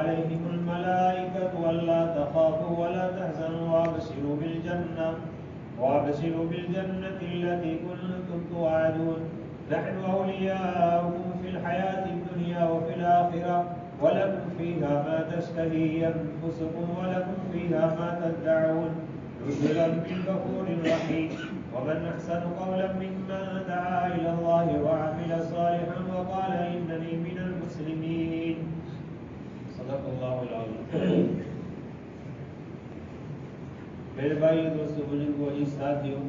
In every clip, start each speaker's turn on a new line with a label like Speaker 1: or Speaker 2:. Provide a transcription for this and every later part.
Speaker 1: عليهم الملائكة ألا تخافوا ولا تحزنوا وابشروا بالجنة التي كنتم توعدون نحن أولياؤكم في الحياة الدنيا وفي الآخرة ولكم فيها ما تشتهي أنفسكم ولكم فيها ما تدعون نزلا من غفور رحيم ومن أحسن قولا ممن دعا إلى الله وعمل صالحا وقال إنني من المسلمين صدق اللہ العظیم. میرے بھائی دوستو بزرگوں عزیز ساتھیوں،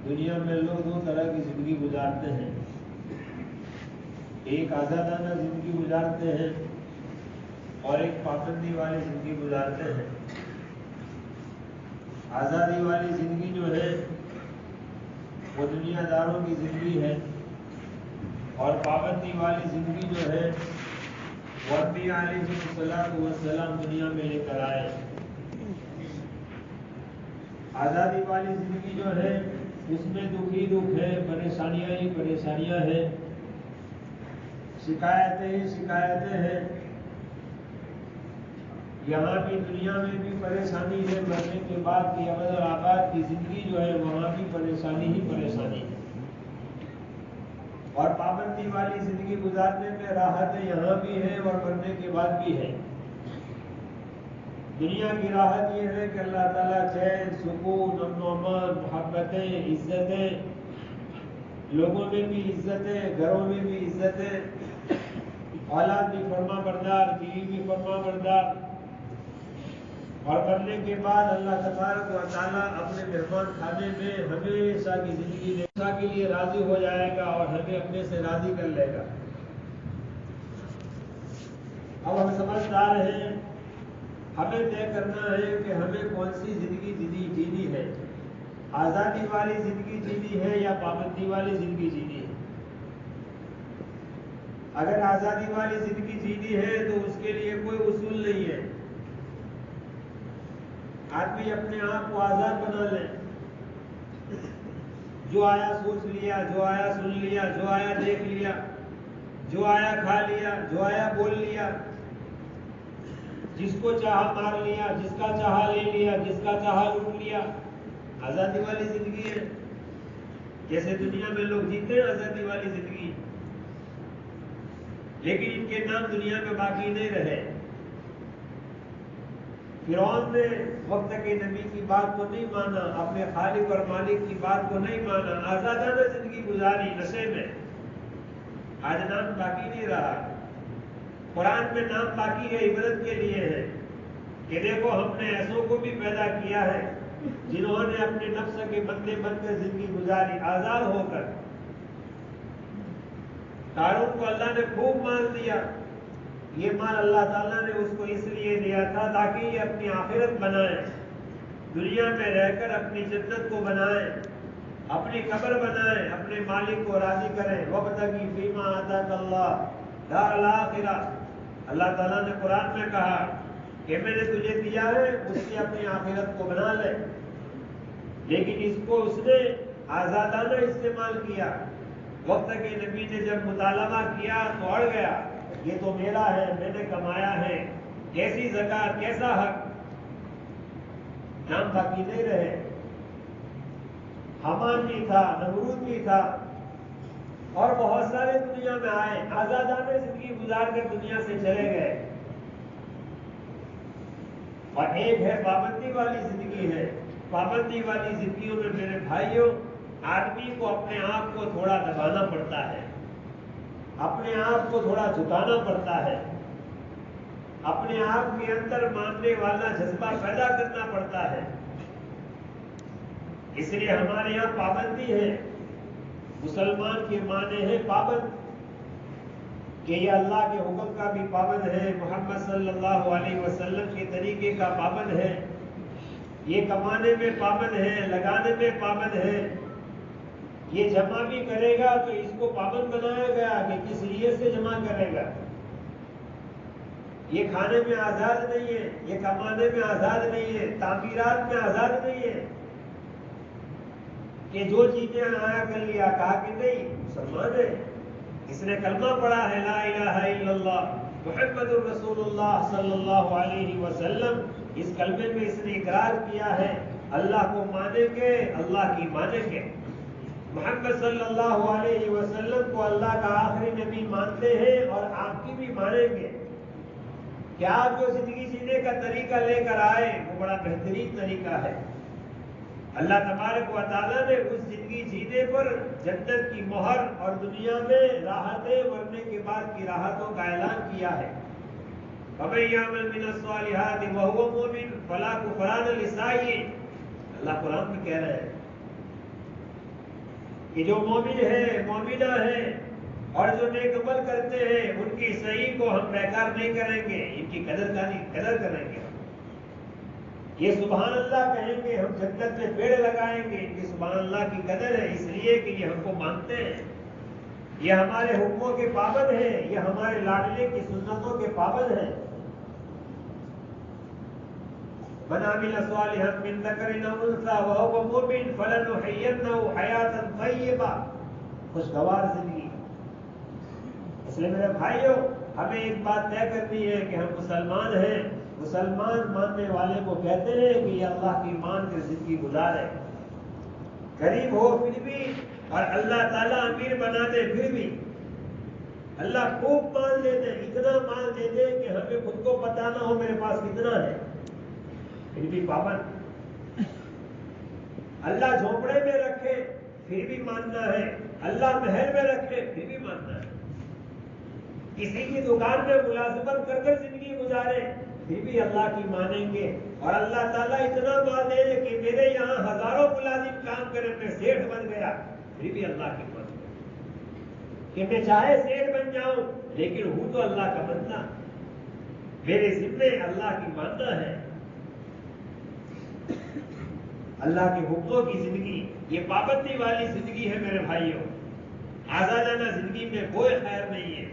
Speaker 1: دنیا میں لوگ دو طرح کی زندگی گزارتے ہیں. ایک آزادانہ زندگی گزارتے ہیں اور ایک پابندی والی زندگی گزارتے ہیں. آزادی والی زندگی جو ہے وہ دنیا داروں کی زندگی ہے اور پابندی والی زندگی جو ہے وہ انبیاء علیہ السلام دنیا میں لے کر آئے. آزادی والی زندگی جو ہے اس میں دکھ ہی دکھ ہے، پریشانیاں ہی پریشانیاں ہیں، شکایتیں ہی شکایتیں ہیں. یہاں بھی دنیا میں بھی پریشانی ہے، مرنے کے بعد کی ابد اور آباد کی زندگی جو ہے وہاں بھی پریشانی ہی پریشانی ہے. اور پابندی والی زندگی گزارنے میں راحتیں یہاں بھی ہیں اور مرنے کے بعد بھی ہے. دنیا کی راحت یہ ہے کہ اللہ تعالیٰ چین، سکون، امن و امان، محبتیں، عزتیں، لوگوں میں بھی عزتیں، گھروں میں بھی عزتیں، اولاد بھی فرما بردار، بیوی بھی فرما بردار. اور مرنے کے بعد اللہ تبارک و تعالیٰ اپنے مہمان خانے میں ہمیشہ کی زندگی ہمیشہ کے لیے راضی ہو جائے گا اور ہمیں اپنے سے راضی کر لے گا. اب ہم سمجھدار ہیں، ہمیں طے کرنا ہے کہ ہمیں کون سی زندگی جینی ہے، آزادی والی زندگی جینی ہے یا پابندی والی زندگی جینی ہے. اگر آزادی والی زندگی جینی ہے تو اس کے لیے کوئی اصول نہیں ہے. آدمی اپنے آپ کو آزاد بنا لے، جو آیا سوچ لیا، جو آیا سن لیا، جو آیا دیکھ لیا، جو آیا کھا لیا، جو آیا بول لیا، جس کو چاہا مار لیا، جس کا چاہا لے لیا، جس کا چاہا لوٹ لیا. آزادی والی زندگی ہے. جیسے دنیا میں لوگ جیتے ہیں آزادی والی زندگی، لیکن ان کے نام دنیا میں باقی نہیں رہے. فرعون نے وقت کے نبی کی بات کو نہیں مانا، اپنے خالق اور مالک کی بات کو نہیں مانا، آزادانہ زندگی گزاری نشے میں. آج نام باقی نہیں رہا. قرآن میں نام باقی ہے، عبرت کے لیے ہے کہ دیکھو ہم نے ایسوں کو بھی پیدا کیا ہے جنہوں نے اپنے نفس کے بندے بن کر زندگی گزاری آزاد ہو کر. قارون کو اللہ نے خوب مال دیا. یہ مال اللہ تعالیٰ نے اس کو اس لیے دیا تھا تاکہ یہ اپنی آخرت بنائے، دنیا میں رہ کر اپنی جنت کو بنائے، اپنی قبر بنائے، اپنے مالک کو راضی کریں. وَابْتَغِ فِيمَا آتَاكَ اللَّهُ دَارَ الْآخِرَةَ. اللہ تعالیٰ نے قرآن میں کہا کہ میں نے تجھے دیا ہے، اس سے اپنی آخرت کو بنا لے. لیکن اس کو اس نے آزادانہ استعمال کیا. وقت کے نبی نے جب مطالبہ کیا تو اڑ گیا، یہ تو میرا ہے، میں نے کمایا ہے، کیسی زکات، کیسا حق. نام باقی نہیں رہے. حمان بھی تھا، نمرود بھی تھا اور بہت سارے دنیا میں آئے، آزادانہ زندگی گزار کر دنیا سے چلے گئے. اور ایک ہے پابندی والی زندگی ہے. پابندی والی زندگیوں میں میرے بھائیوں آدمی کو اپنے آپ کو تھوڑا دبانا پڑتا ہے، اپنے آپ کو تھوڑا جھکانا پڑتا ہے، اپنے آپ کے اندر ماننے والا جذبہ پیدا کرنا پڑتا ہے. اس لیے ہمارے یہاں پابندی ہے. مسلمان کے معنی ہے پابند، کہ یہ اللہ کے حکم کا بھی پابند ہے، محمد صلی اللہ علیہ وسلم کے طریقے کا پابند ہے، یہ کمانے میں پابند ہے، لگانے میں پابند ہے. یہ جمع بھی کرے گا تو اس کو پابند بنایا گیا کہ کس نیت سے جمع کرے گا. یہ کھانے میں آزاد نہیں ہے، یہ کمانے میں آزاد نہیں ہے، تعمیرات میں آزاد نہیں ہے کہ جو چیزیں آیا کر لیا. کہا کہ نہیں مسلمان ہے، اس نے کلمہ پڑھا ہے لا الہ الا اللہ محمد الرسول اللہ صلی اللہ علیہ وسلم، اس کلمے میں اس نے اقرار کیا ہے اللہ کو مانیں گے، اللہ کی مانیں گے، محمد صلی اللہ علیہ وسلم کو اللہ کا آخری نبی مانتے ہیں اور آپ کی بھی مانیں گے کہ آپ جو زندگی جینے کا طریقہ لے کر آئے وہ بڑا بہترین طریقہ ہے۔ اللہ تبارک و تعالیٰ نے اس زندگی جینے پر جنت کی مہر اور دنیا میں راحتیں، مرنے کے بعد کی راحتوں کا اعلان کیا ہے۔ فَمَن يَعْمَلْ مِنَ الصَّالِحَاتِ وَهُوَ مُؤْمِنٌ فَلَا كُفْرَانَ لِسَعْيِهِ، اللہ قرآن میں کہہ رہے ہیں کہ جو مومن ہے، مومنہ ہے اور جو نیک عمل کرتے ہیں ان کی صحیح کو ہم بیکار نہیں کریں گے، ان کی قدر کریں گے۔ یہ سبحان اللہ کہیں گے، ہم جنت میں پیڑ لگائیں گے، ان کی سبحان اللہ کی قدر ہے، اس لیے کہ یہ ہم کو مانتے ہیں، یہ ہمارے حکموں کے پابند ہیں، یہ ہمارے لاڈلے کی سنتوں کے پابند ہیں۔ من عمل صالحا من ذکر او انثى وهو مؤمن فلنحيينه حیاتا طیبہ، خوشگوار زندگی۔ اس لیے میرے بھائیوں، ہمیں ایک بات طے کرنی ہے کہ ہم مسلمان ہیں۔ مسلمان ماننے والے کو کہتے ہیں کہ یہ اللہ کی مان کے زندگی گزارے، غریب ہو پھر بھی اور اللہ تعالیٰ امیر بنا دے پھر بھی، اللہ خوب مال دے دے، اتنا مال دے دے کہ ہمیں خود کو پتہ نہ ہو میرے پاس کتنا ہے، پھر بھی پابند۔ اللہ جھونپڑے میں رکھے پھر بھی ماننا ہے، اللہ محل میں رکھے پھر بھی ماننا ہے، کسی کی دکان میں ملازمت کر کر زندگی گزارے پھر بھی اللہ کی مانیں گے، اور اللہ تعالیٰ اتنا مال دے دے کہ میرے یہاں ہزاروں ملازم کام کرے میں سیٹھ بن گیا پھر بھی اللہ کی مانیں گے، کہ میں چاہے سیٹھ بن جاؤں لیکن ہوں تو اللہ کا بندہ، میرے ذمے اللہ کی ماننا ہے۔ اللہ کے حکموں کی زندگی یہ پابندی والی زندگی ہے میرے بھائیوں۔ آزادانہ زندگی میں کوئی خیر نہیں ہے،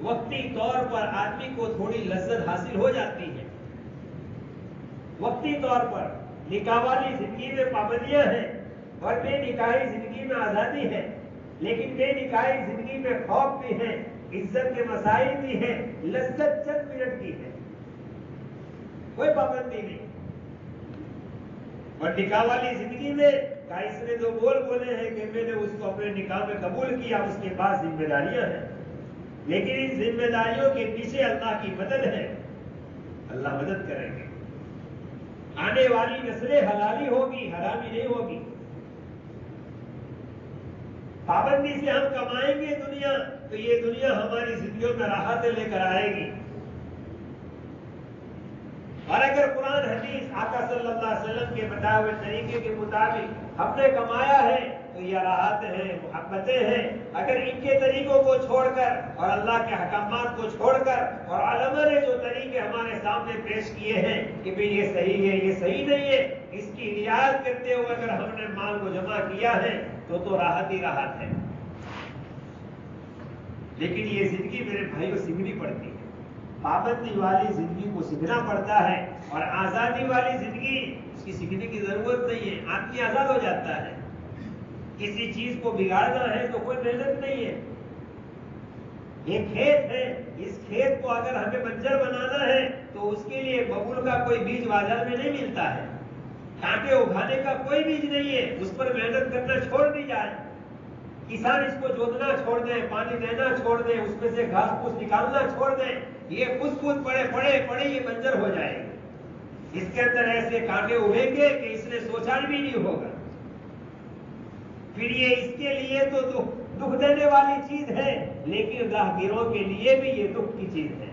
Speaker 1: وقتی طور پر آدمی کو تھوڑی لذت حاصل ہو جاتی ہے، وقتی طور پر نکاح والی زندگی میں پابندیاں ہیں اور بے نکاحی زندگی میں آزادی ہے، لیکن بے نکاحی زندگی میں خوف بھی ہے، عزت کے مسائل بھی ہیں، لذت چند منٹ کی ہے، کوئی پابندی نہیں۔ اور نکاح والی زندگی میں اس نے جو بولے ہیں کہ میں نے اس کو اپنے نکاح میں قبول کیا، اس کے بعد ذمہ داریاں ہیں، لیکن ان ذمہ داریوں کے پیچھے اللہ کی مدد ہے، اللہ مدد کریں گے، آنے والی نسلیں حلالی ہوگی، حرامی نہیں ہوگی۔ پابندی سے ہم کمائیں گے دنیا تو یہ دنیا ہماری زندگیوں میں راحتیں لے کر آئے گی، اور اگر قرآن حدیث آقا صلی اللہ علیہ وسلم کے بتائے ہوئے طریقے کے مطابق ہم نے کمایا ہے تو یہ راحتیں ہیں، محبتیں ہیں۔ اگر ان کے طریقوں کو چھوڑ کر اور اللہ کے احکامات کو چھوڑ کر اور علماء نے جو طریقے ہمارے سامنے پیش کیے ہیں کہ بھئی یہ صحیح ہے، یہ صحیح نہیں ہے، اس کی رعایت کرتے ہوئے اگر ہم نے مال کو جمع کیا ہے تو راحت ہی راحت ہے، لیکن یہ زندگی میرے بھائیوں سیکھنی پڑتی ہے، پابندی والی زندگی کو سیکھنا پڑتا ہے، اور آزادی والی زندگی اس کی سیکھنے کی ضرورت نہیں ہے، آدمی آزاد ہو جاتا ہے۔ کسی چیز کو بگاڑنا ہے تو کوئی محنت نہیں ہے، ایک کھیت ہے، اس کھیت کو اگر ہمیں بنجر بنانا ہے تو اس کے لیے ببول کا کوئی بیج بازار میں نہیں ملتا ہے، کانٹے اگانے کا کوئی بیج نہیں ہے، اس پر محنت کرنا چھوڑ دی جائے، کسان اس کو جوتنا چھوڑ دیں، پانی دینا چھوڑ دیں، اس میں سے گھاس پھوس نکالنا چھوڑ دیں، یہ خود پڑے یہ بنجر ہو جائے گا، اس کے اندر ایسے کانٹے اگیں گے کہ اس نے سوچا بھی نہیں ہوگا، پھر یہ اس کے لیے تو دکھ دینے والی چیز ہے، لیکن راہگیروں کے لیے بھی یہ دکھ کی چیز ہے،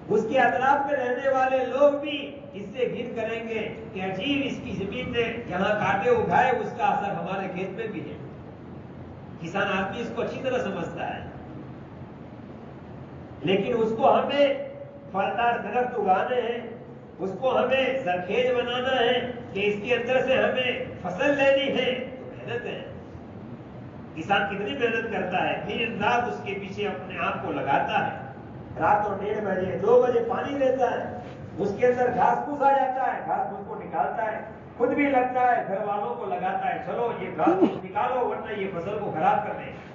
Speaker 1: اس کے اطراف میں رہنے والے لوگ بھی اس سے گھن کریں گے کہ عجیب اس کی زمین نے جہاں کانٹے اگائے اس کا اثر ہمارے کھیت میں بھی ہے۔ کسان آدمی اس کو اچھی طرح سمجھتا ہے، لیکن اس کو ہمیں پھلدار درخت اگانے ہیں، اس کو ہمیں زرخیز بنانا ہے کہ اس کے اندر سے ہمیں فصل لینی ہے، تو محنت ہے۔ کسان کتنی محنت کرتا ہے، دن رات اس کے پیچھے اپنے آپ کو لگاتا ہے، رات کو 1:30 بجے 2 بجے پانی دیتا ہے، اس کے اندر گھاس پھوس آ جاتا ہے، گھاس پھوس کو نکالتا ہے، خود بھی لگتا ہے، گھر والوں کو لگاتا ہے، چلو یہ گھاس پھوس نکالو ورنہ یہ فصل کو خراب کر دیں گے۔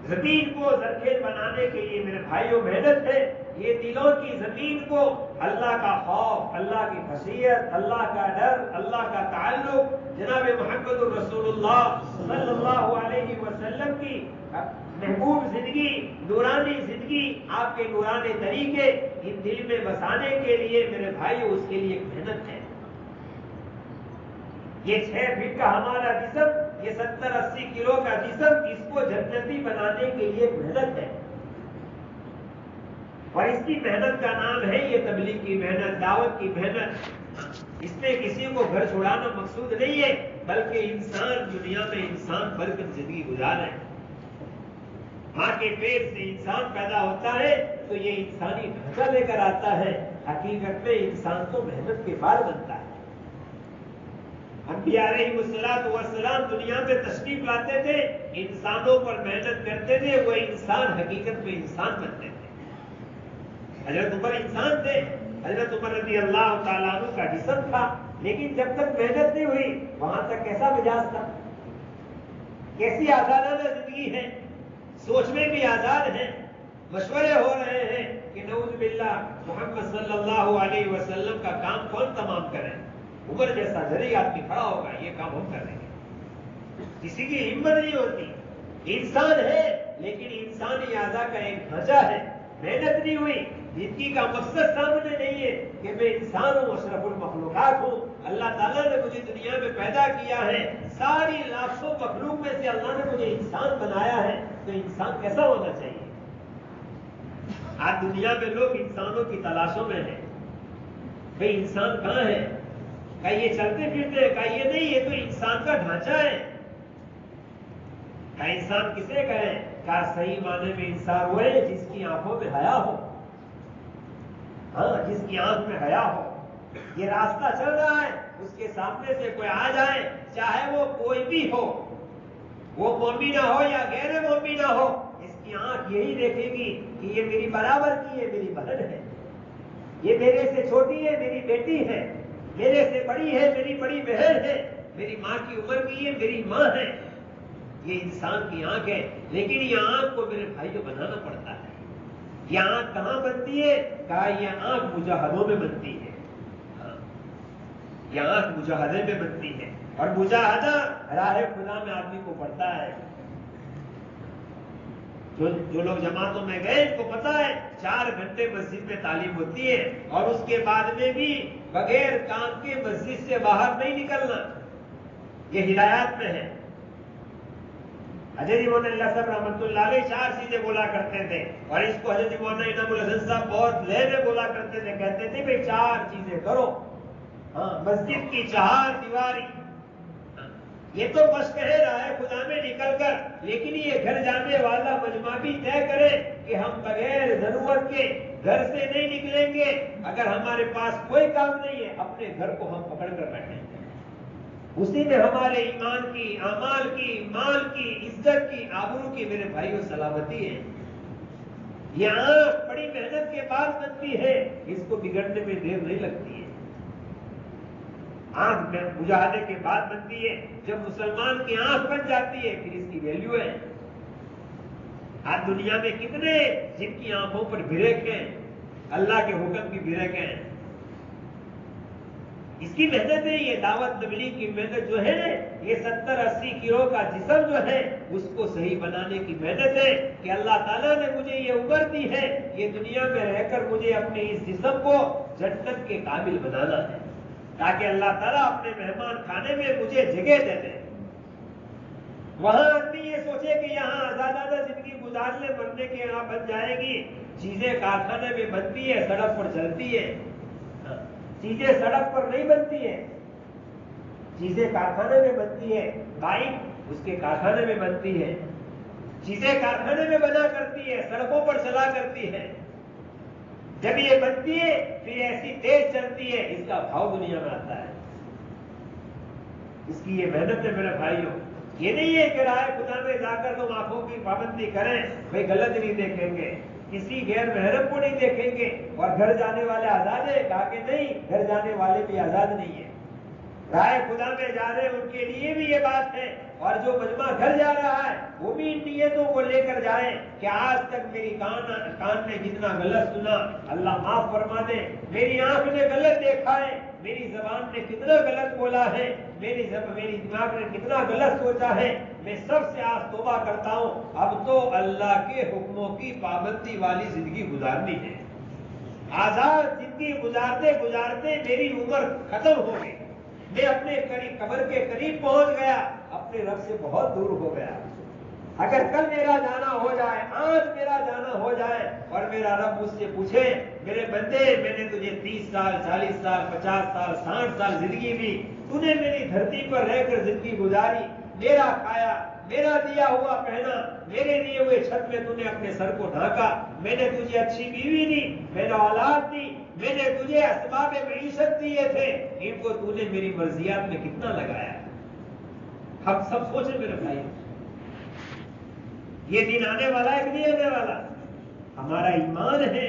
Speaker 1: زمین کو زرخیز بنانے کے لیے میرے بھائیوں محنت ہے. یہ دلوں کی زمین کو اللہ کا خوف، اللہ کی خشیت، اللہ کا ڈر، اللہ کا تعلق، جناب محمد الرسول اللہ صلی اللہ علیہ وسلم کی محبوب زندگی، نورانی زندگی، آپ کے نورانی طریقے ان دل میں بسانے کے لیے میرے بھائیوں اس کے لیے ایک محنت ہے. یہ 6 فٹ کا ہمارا جسم، یہ 70-80 کلو کا جسم، اس کو جنتی بنانے کے لیے محنت ہے. اور اس کی محنت کا نام ہے یہ تبلیغ کی محنت، دعوت کی محنت. اس میں کسی کو گھر چھوڑانا مقصود نہیں ہے، بلکہ انسان دنیا میں انسان بن کر زندگی گزارے. ماں کے پیٹ سے انسان پیدا ہوتا ہے تو یہ انسانی ڈھانچہ لے کر آتا ہے. حقیقت میں انسان تو محنت کے بعد بنتا ہے. انبیاء علیہ السلام دنیا میں تشریف لاتے تھے، انسانوں پر محنت کرتے تھے، وہ انسان حقیقت میں انسان بنتے تھے. حضرت عمر انسان تھے، حضرت عمر رضی اللہ تعالیٰ عنہ کا جسم تھا، لیکن جب تک محنت نہیں ہوئی وہاں تک کیسا مزاج تھا، کیسی آزادانہ زندگی ہے، سوچ میں بھی آزاد ہیں. مشورے ہو رہے ہیں کہ نعوذ باللہ محمد صلی اللہ علیہ وسلم کا کام کون تمام کرے. عمر جیسا ذریع آدمی کھڑا ہوگا، یہ کام ہم کر رہے ہیں. کسی کی ہمت نہیں ہوتی. انسان ہے لیکن انسانی اعضاء کا ایک ڈھانچہ ہے. محنت نہیں ہوئی، زندگی کا مقصد سامنے نہیں ہے کہ میں انسان ہوں، اشرف المخلوقات ہوں. اللہ تعالیٰ نے مجھے دنیا میں پیدا کیا ہے، ساری لاکھوں مخلوق میں سے اللہ نے مجھے انسان بنایا ہے، تو انسان کیسا ہونا چاہیے. آج دنیا میں لوگ انسانوں کی تلاشوں میں ہیں. بھئی انسان کہاں ہے؟ کہا یہ چلتے پھرتے ہیں، کہا یہ نہیں، یہ تو انسان کا ڈھانچہ ہے. کہا انسان کسے کہیں؟ کہا صحیح معنی میں انسان وہ ہے جس کی آنکھوں میں حیا ہو. ہاں، جس کی آنکھ میں حیا ہو. یہ راستہ چل رہا ہے، اس کے سامنے سے کوئی آ جائے، چاہے وہ کوئی بھی ہو، وہ مومنہ ہو یا غیر مومنہ ہو، اس کی آنکھ یہی دیکھے گی کہ یہ میری برابر کی ہے، میری بہن ہے. یہ میرے سے چھوٹی ہے، میری بیٹی ہے. میرے سے بڑی ہے، میری بڑی بہن ہے. میری ماں کی عمر کی ہے، میری ماں ہے. یہ انسان کی آنکھ ہے. لیکن یہ آنکھ کو میرے بھائی کو بنانا پڑتا ہے. یہ آنکھ کہاں بنتی ہے؟ کہا یہ آنکھ مجاہدوں میں بنتی ہے. یہ آنکھ مجاہدے میں بنتی ہے، اور مجاہدہ راہ خدا میں آدمی کو پڑتا ہے. جو لوگ جماعتوں میں گئے ان کو پتا ہے 4 گھنٹے مسجد میں تعلیم ہوتی ہے، اور اس کے بعد میں بھی بغیر کام کے مسجد سے باہر نہیں نکلنا. یہ ہدایات میں ہے. حضرت مولانا اللہ صاحب رحمۃ اللہ علیہ 4 چیزیں بولا کرتے تھے، اور اس کو حضرت مولانا انعام الحسن صاحب بہت لے میں بولا کرتے تھے. کہتے تھے بھئی 4 چیزیں کرو. ہاں، مسجد کی 4 دیواری، یہ تو مشق ہے راہ خدا میں نکل کر، لیکن یہ گھر جانے والا مجمع بھی طے کرے کہ ہم بغیر ضرورت کے گھر سے نہیں نکلیں گے. اگر ہمارے پاس کوئی کام نہیں ہے، اپنے گھر کو ہم پکڑ کر بیٹھیں گے. اسی میں ہمارے ایمان کی، اعمال کی، مال کی، عزت کی، آبرو کی میرے بھائیوں سلامتی ہے. یہ آنکھ بڑی محنت کے بعد بنتی ہے، اس کو بگڑنے میں دیر نہیں لگتی ہے. آنکھ میں مجاہدے کے بعد بنتی ہے. جب مسلمان کی آنکھ بن جاتی ہے پھر اس کی ویلیو ہے. آج دنیا میں کتنے جن کی آنکھوں پر بریک ہیں، اللہ کے حکم کی بریک ہیں. اس کی محنت ہے. یہ دعوت تبلیغ کی محنت جو ہے نا، یہ 70-80 کلو کا جسم جو ہے اس کو صحیح بنانے کی محنت ہے کہ اللہ تعالیٰ نے مجھے یہ عمر دی ہے، یہ دنیا میں رہ کر مجھے اپنے اس جسم کو جنت کے قابل بنانا ہے، تاکہ اللہ تعالیٰ اپنے مہمان خانے میں مجھے جگہ دے دے. وہاں آدمی یہ سوچے کہ یہاں آزادانہ زندگی گزار لے، مرنے کے یہاں بن جائے گی. چیزیں کارخانے میں بنتی ہے، سڑک پر چلتی ہے. چیزیں سڑک پر نہیں بنتی ہیں، چیزیں کارخانے میں بنتی ہیں. بائک اس کے کارخانے میں بنتی ہے. چیزیں کارخانے میں بنا کرتی ہے، سڑکوں پر چلا کرتی ہے. جب یہ بنتی ہے پھر ایسی تیز چلتی ہے، اس کا بھاؤ دنیا میں آتا ہے. اس کی یہ محنت ہے میرے بھائیوں. یہ نہیں ہے کہ راہ خدا میں جا کر تم آنکھوں کی پابندی کریں، بھائی غلط نہیں دیکھیں گے، کسی غیر محرم کو نہیں دیکھیں گے، اور گھر جانے والے آزاد ہیں. کہا کہ نہیں، گھر جانے والے بھی آزاد نہیں ہیں. راہ خدا میں جا رہے ہیں ان کے لیے بھی یہ بات ہے اور جو مجمع گھر جا رہا ہے وہ بھی ان نیتوں کو لے کر جائے کہ آج تک میری کان نے جتنا غلط سنا اللہ معاف فرما دے، میری آنکھ نے غلط دیکھا ہے، میری زبان نے کتنا غلط بولا ہے، میری دماغ نے کتنا غلط سوچا ہے، میں سب سے آج توبہ کرتا ہوں، اب تو اللہ کے حکموں کی پابندی والی زندگی گزارنی ہے۔ آزاد زندگی گزارتے گزارتے میری عمر ختم ہو گئی، میں اپنے قبر کے قریب پہنچ گیا، اپنے رب سے بہت دور ہو گیا۔ اگر کل میرا جانا ہو جائے، آج میرا جانا ہو جائے اور میرا رب مجھ سے پوچھے میرے بندے میں نے تجھے 30 سال 40 سال 50 سال 60 سال زندگی دی، تو نے میری دھرتی پر رہ کر زندگی گزاری، میرا کھایا، میرا دیا ہوا پہنا، میرے دیے ہوئے چھت میں تو نے اپنے سر کو ڈھانکا، میں نے تجھے اچھی بیوی دی، میں نے اولاد دی، میں نے تجھے اسباب معیشت دیے تھے، ان کو تو نے میری مرضیات میں کتنا لگایا؟ ہم سب سوچیں میرے بھائی، یہ دن آنے والا ہے کہ نہیں آنے والا؟ ہمارا ایمان ہے،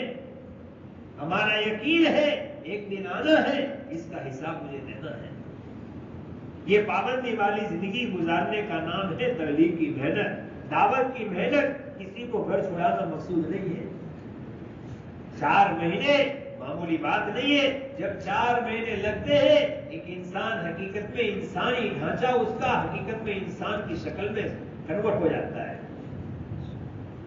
Speaker 1: ہمارا یقین ہے، ایک دن آنا ہے، اس کا حساب مجھے دینا ہے۔ یہ پابندی والی زندگی گزارنے کا نام ہے تبلیغ کی محنت، دعوت کی محنت۔ کسی کو گھر چھڑانا مقصود نہیں ہے۔ 4 مہینے معمولی بات نہیں ہے۔ جب 4 مہینے لگتے ہیں، ایک انسان حقیقت میں انسانی ڈھانچہ اس کا حقیقت میں انسان کی شکل میں کنورٹ ہو جاتا ہے،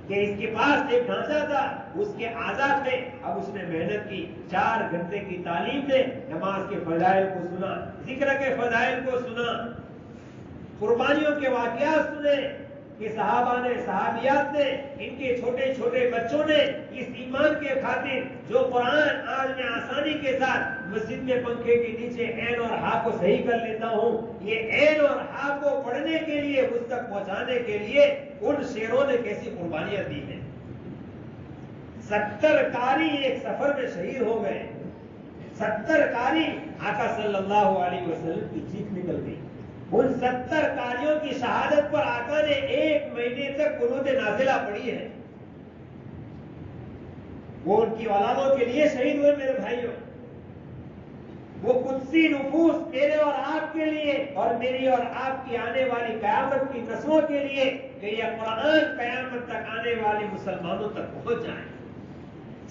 Speaker 1: کہ اس کے پاس ایک ڈھانچہ تھا، اس کے اعضاء تھے، اب اس نے محنت کی، 4 گھنٹے کی تعلیم نے، نماز کے فضائل کو سنا، ذکر کے فضائل کو سنا، قربانیوں کے واقعات سنے کہ صحابہ نے، صحابیات نے، ان کے چھوٹے چھوٹے بچوں نے اس ایمان کے خاطر جو قرآن آج میں آسانی کے ساتھ مسجد میں پنکھے کے نیچے عین اور ہا کو صحیح کر لیتا ہوں، یہ عین اور ہا کو پڑھنے کے لیے، اس تک پہنچانے کے لیے ان شیروں نے کیسی قربانیاں دی ہیں۔ 70 قاری ایک سفر میں شہید ہو گئے، 70 قاری، آقا صلی اللہ علیہ وسلم کی چیخ نکل گئی۔ ان 70 قاریوں کی شہادت پر آقا نے 1 مہینے تک قنوت نازلہ پڑھی ہے۔ وہ ان کی اولادوں کے لیے شہید ہوئے میرے بھائیوں، وہ قدسی نفوس میرے اور آپ کے لیے اور میری اور آپ کی آنے والی قیامت کی نسلوں کے لیے، کہ یہ قرآن قیامت تک آنے والے مسلمانوں تک پہنچ جائیں،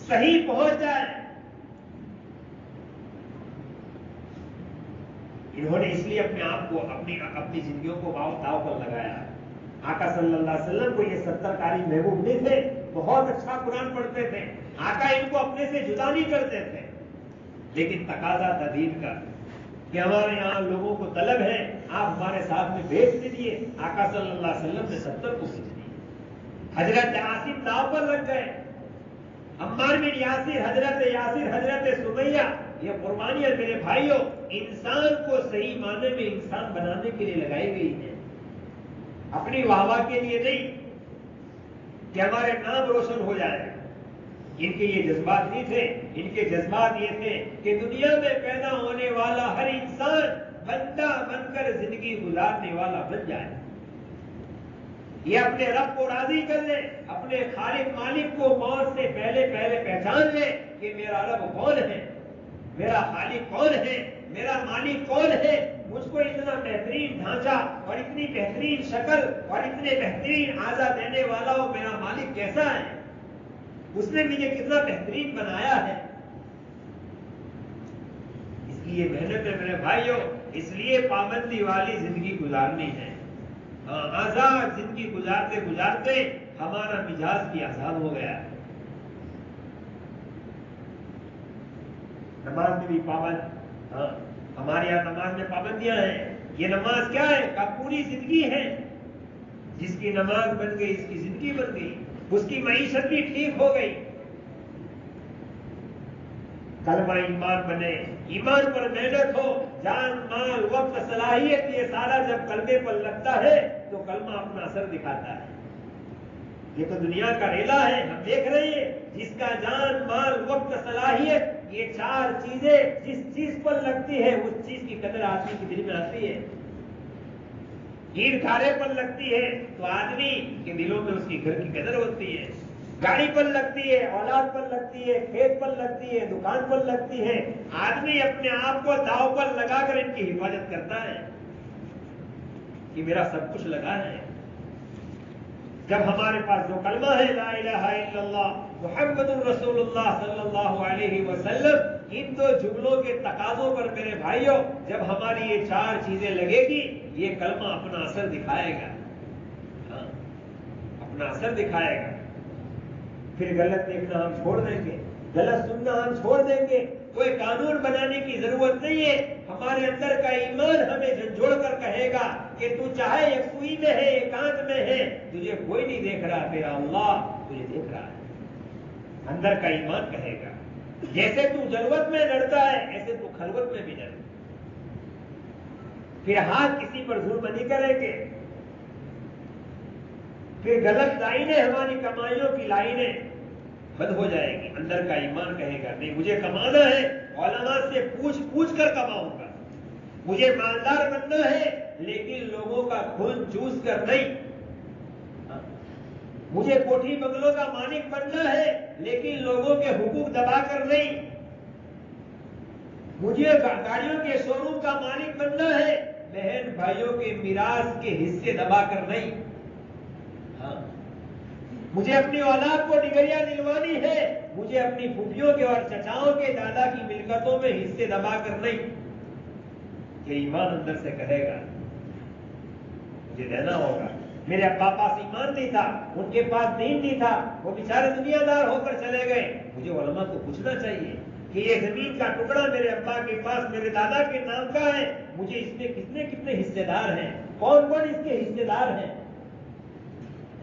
Speaker 1: صحیح پہنچ جائیں۔ انہوں نے اس لیے اپنے آپ کو، اپنی زندگیوں کو داؤ پر لگایا۔ آقا صلی اللہ علیہ وسلم کو یہ 70 قاری محبوب نہیں تھے، بہت اچھا قرآن پڑھتے تھے، آقا ان کو اپنے سے جدا نہیں کرتے تھے، لیکن تقاضا تھا دین کا کہ ہمارے یہاں لوگوں کو طلب ہے، آپ ہمارے ساتھ میں بھیج دیجیے۔ آقا صلی اللہ علیہ وسلم نے 70 کو بھیج دیے۔ حضرت عاصم داؤ پر لگ گئے، عمار بن یاسر، حضرت یاسر، حضرت سمیہ، یہ قربانیاں میرے بھائیوں انسان کو صحیح معنی میں انسان بنانے کے لیے لگائی گئی ہیں، اپنی واہ کے لیے نہیں کہ ہمارے نام روشن ہو جائے۔ ان کے یہ جذبات نہیں تھے، ان کے جذبات یہ تھے کہ دنیا میں پیدا ہونے والا ہر انسان بندہ بن کر زندگی گزارنے والا بن جائے، یہ اپنے رب کو راضی کر لے، اپنے خالق مالک کو موت سے پہلے پہچان لے کہ میرا رب کون ہے، میرا خالق کون ہے، میرا مالک کون ہے، مجھ کو اتنا بہترین ڈھانچہ اور اتنی بہترین شکل اور اتنے بہترین اعضاء دینے والا ہو، میرا مالک کیسا ہے، اس نے مجھے کتنا بہترین بنایا ہے۔ اس کی یہ محنت ہے میرے بھائیوں، اس لیے پابندی والی زندگی گزارنی ہے۔ آزاد زندگی گزارتے گزارتے ہمارا مزاج بھی آزاد ہو گیا ہے۔ نماز میں بھی پابند، ہمارے یہاں نماز میں پابندیاں ہیں۔ یہ نماز کیا ہے؟ کا پوری زندگی ہے۔ جس کی نماز بن گئی اس کی زندگی بن گئی، اس کی معیشت بھی ٹھیک ہو گئی۔ کلمہ ایمان بنے، ایمان پر محنت ہو، جان مال وقت صلاحیت یہ سارا جب کلمے پر لگتا ہے تو کلمہ اپنا اثر دکھاتا ہے۔ یہ تو دنیا کا ریلا ہے، ہم دیکھ رہے ہیں، جس کا جان مال وقت صلاحیت یہ 4 چیزیں جس چیز پر لگتی ہے اس چیز کی قدر آدمی کے دل میں آتی ہے۔ اینٹ گھارے پر لگتی ہے تو آدمی کے دلوں میں اس کی گھر کی قدر ہوتی ہے، گاڑی پر لگتی ہے، اولاد پر لگتی ہے، کھیت پر لگتی ہے، دکان پر لگتی ہے، آدمی اپنے آپ کو داؤ پر لگا کر ان کی حفاظت کرتا ہے۔ کہ میرا سب کچھ لگا ہے. جب ہمارے پاس جو کلمہ ہے لا الہ الا اللہ محمد الرسول اللہ صلی اللہ علیہ وسلم، ان دو جملوں کے تقاضوں پر میرے بھائیوں جب ہماری یہ چار چیزیں لگے گی، یہ کلمہ اپنا اثر دکھائے گا. ہاں، اپنا اثر دکھائے گا. پھر غلط دیکھنا ہم چھوڑ دیں گے، غلط سننا ہم چھوڑ دیں گے. کوئی قانون بنانے کی ضرورت نہیں ہے. ہمارے اندر کا ایمان ہمیں جھنجھوڑ کر کہے گا کہ تو چاہے ایک سوئی میں ہے، ایک آنکھ میں ہے، تجھے کوئی نہیں دیکھ رہا، تیرا اللہ تجھے دیکھ رہا ہے. اندر کا ایمان کہے گا. جیسے تو جلوت میں لڑتا ہے ایسے تو خلوت میں بھی لڑ. پھر ہاتھ کسی پر ظلم نہیں کریں گے. پھر غلط لائنیں، ہماری کمائیوں کی لائنیں بند ہو جائے گی. اندر کا ایمان کہے گا نہیں، مجھے کمانا ہے، علماء سے پوچھ پوچھ کر کماؤں گا. مجھے مالدار بننا ہے لیکن لوگوں کا خون چوس کر نہیں. مجھے کوٹھی بنگلوں کا مالک بننا ہے لیکن لوگوں کے حقوق دبا کر نہیں. مجھے گاڑیوں کے شو روم کا مالک بننا ہے، بہن بھائیوں کے میراث کے حصے دبا کر نہیں. ہاں، مجھے اپنی اولاد کو ڈگریاں دلوانی ہے، مجھے اپنی پھوپھیوں کے اور چچاؤں کے دادا کی ملکتوں میں حصے دبا کر نہیں. یہ ایمان اندر سے کہے گا مجھے دینا ہوگا. میرے ابا پاس ایمان نہیں تھا، ان کے پاس دین نہیں تھا، وہ بیچارے دنیا دار ہو کر چلے گئے. مجھے علماء کو پوچھنا چاہیے کہ یہ زمین کا ٹکڑا میرے ابا کے پاس میرے دادا کے نام کا ہے، مجھے اس میں کتنے کتنے حصے دار ہیں، کون کون اس کے حصے دار ہیں.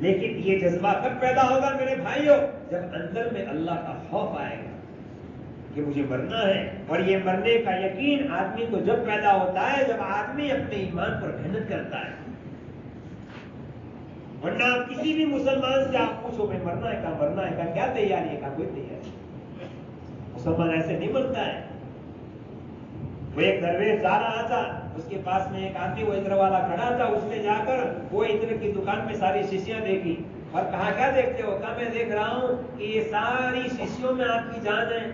Speaker 1: لیکن یہ جذبہ کب پیدا ہوگا میرے بھائیوں؟ جب اندر میں اللہ کا خوف آئے گا کہ مجھے مرنا ہے. اور یہ مرنے کا یقین آدمی کو جب پیدا ہوتا ہے جب آدمی اپنے ایمان پر محنت کرتا ہے. ورنہ آپ کسی بھی مسلمان سے آپ پوچھو میں مرنا ہے کا کیا تیاری ہے کا کوئی تیاری. مسلمان ایسے نہیں مرتا ہے. وہ ایک درویش جا رہا تھا، اس کے پاس میں ایک آدمی وہ عطر والا کھڑا تھا. اس نے جا کر وہ عطر کی دکان میں ساری شیشیاں دیکھی اور کہا کیا دیکھتے ہو؟ کہا میں دیکھ رہا ہوں کہ یہ ساری شیشیوں میں آپ کی جان ہے.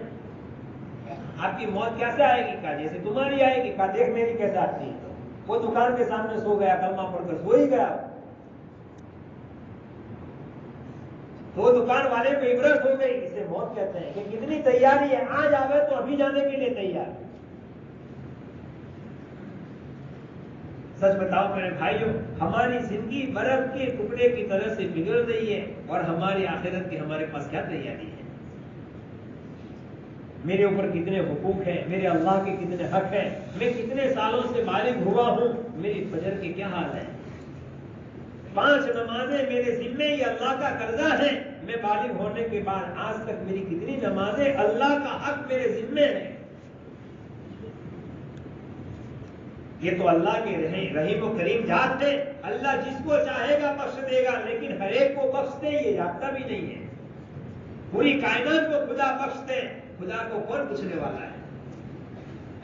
Speaker 1: آپ کی موت کیسے آئے گی؟ کہا جیسے تمہاری آئے گی. کہا دیکھ میری کیسے آتی ہے. وہ دکان کے سامنے سو گیا، کلمہ پڑھ کر سو ہی گیا. تو وہ دکان والے کو عبرت ہو گئی. اسے موت کہتے ہیں کہ کتنی تیاری ہے، آج آوے تو ابھی جانے کے لیے تیار. سچ بتاؤ میرے بھائیوں، ہماری زندگی برف کے ٹکڑے کی طرح سے بگڑ رہی ہے اور ہماری آخرت کی ہمارے پاس کیا تیاری ہے؟ میرے اوپر کتنے حقوق ہیں، میرے اللہ کے کتنے حق ہیں، میں کتنے سالوں سے بالغ ہوا ہوں، میری فجر کے کیا حال ہے؟ 5 نمازیں میرے ذمے، یہ اللہ کا قرضہ ہے. میں بالغ ہونے کے بعد آج تک میری کتنی نمازیں، اللہ کا حق میرے ذمے ہے. یہ تو اللہ کے رحیم و کریم ذات ہے. اللہ جس کو چاہے گا بخش دے گا، لیکن ہر ایک کو بخش دے یہ جانتا بھی نہیں ہے. پوری کائنات کو خدا بخش دے، خدا کو کون پوچھنے والا ہے؟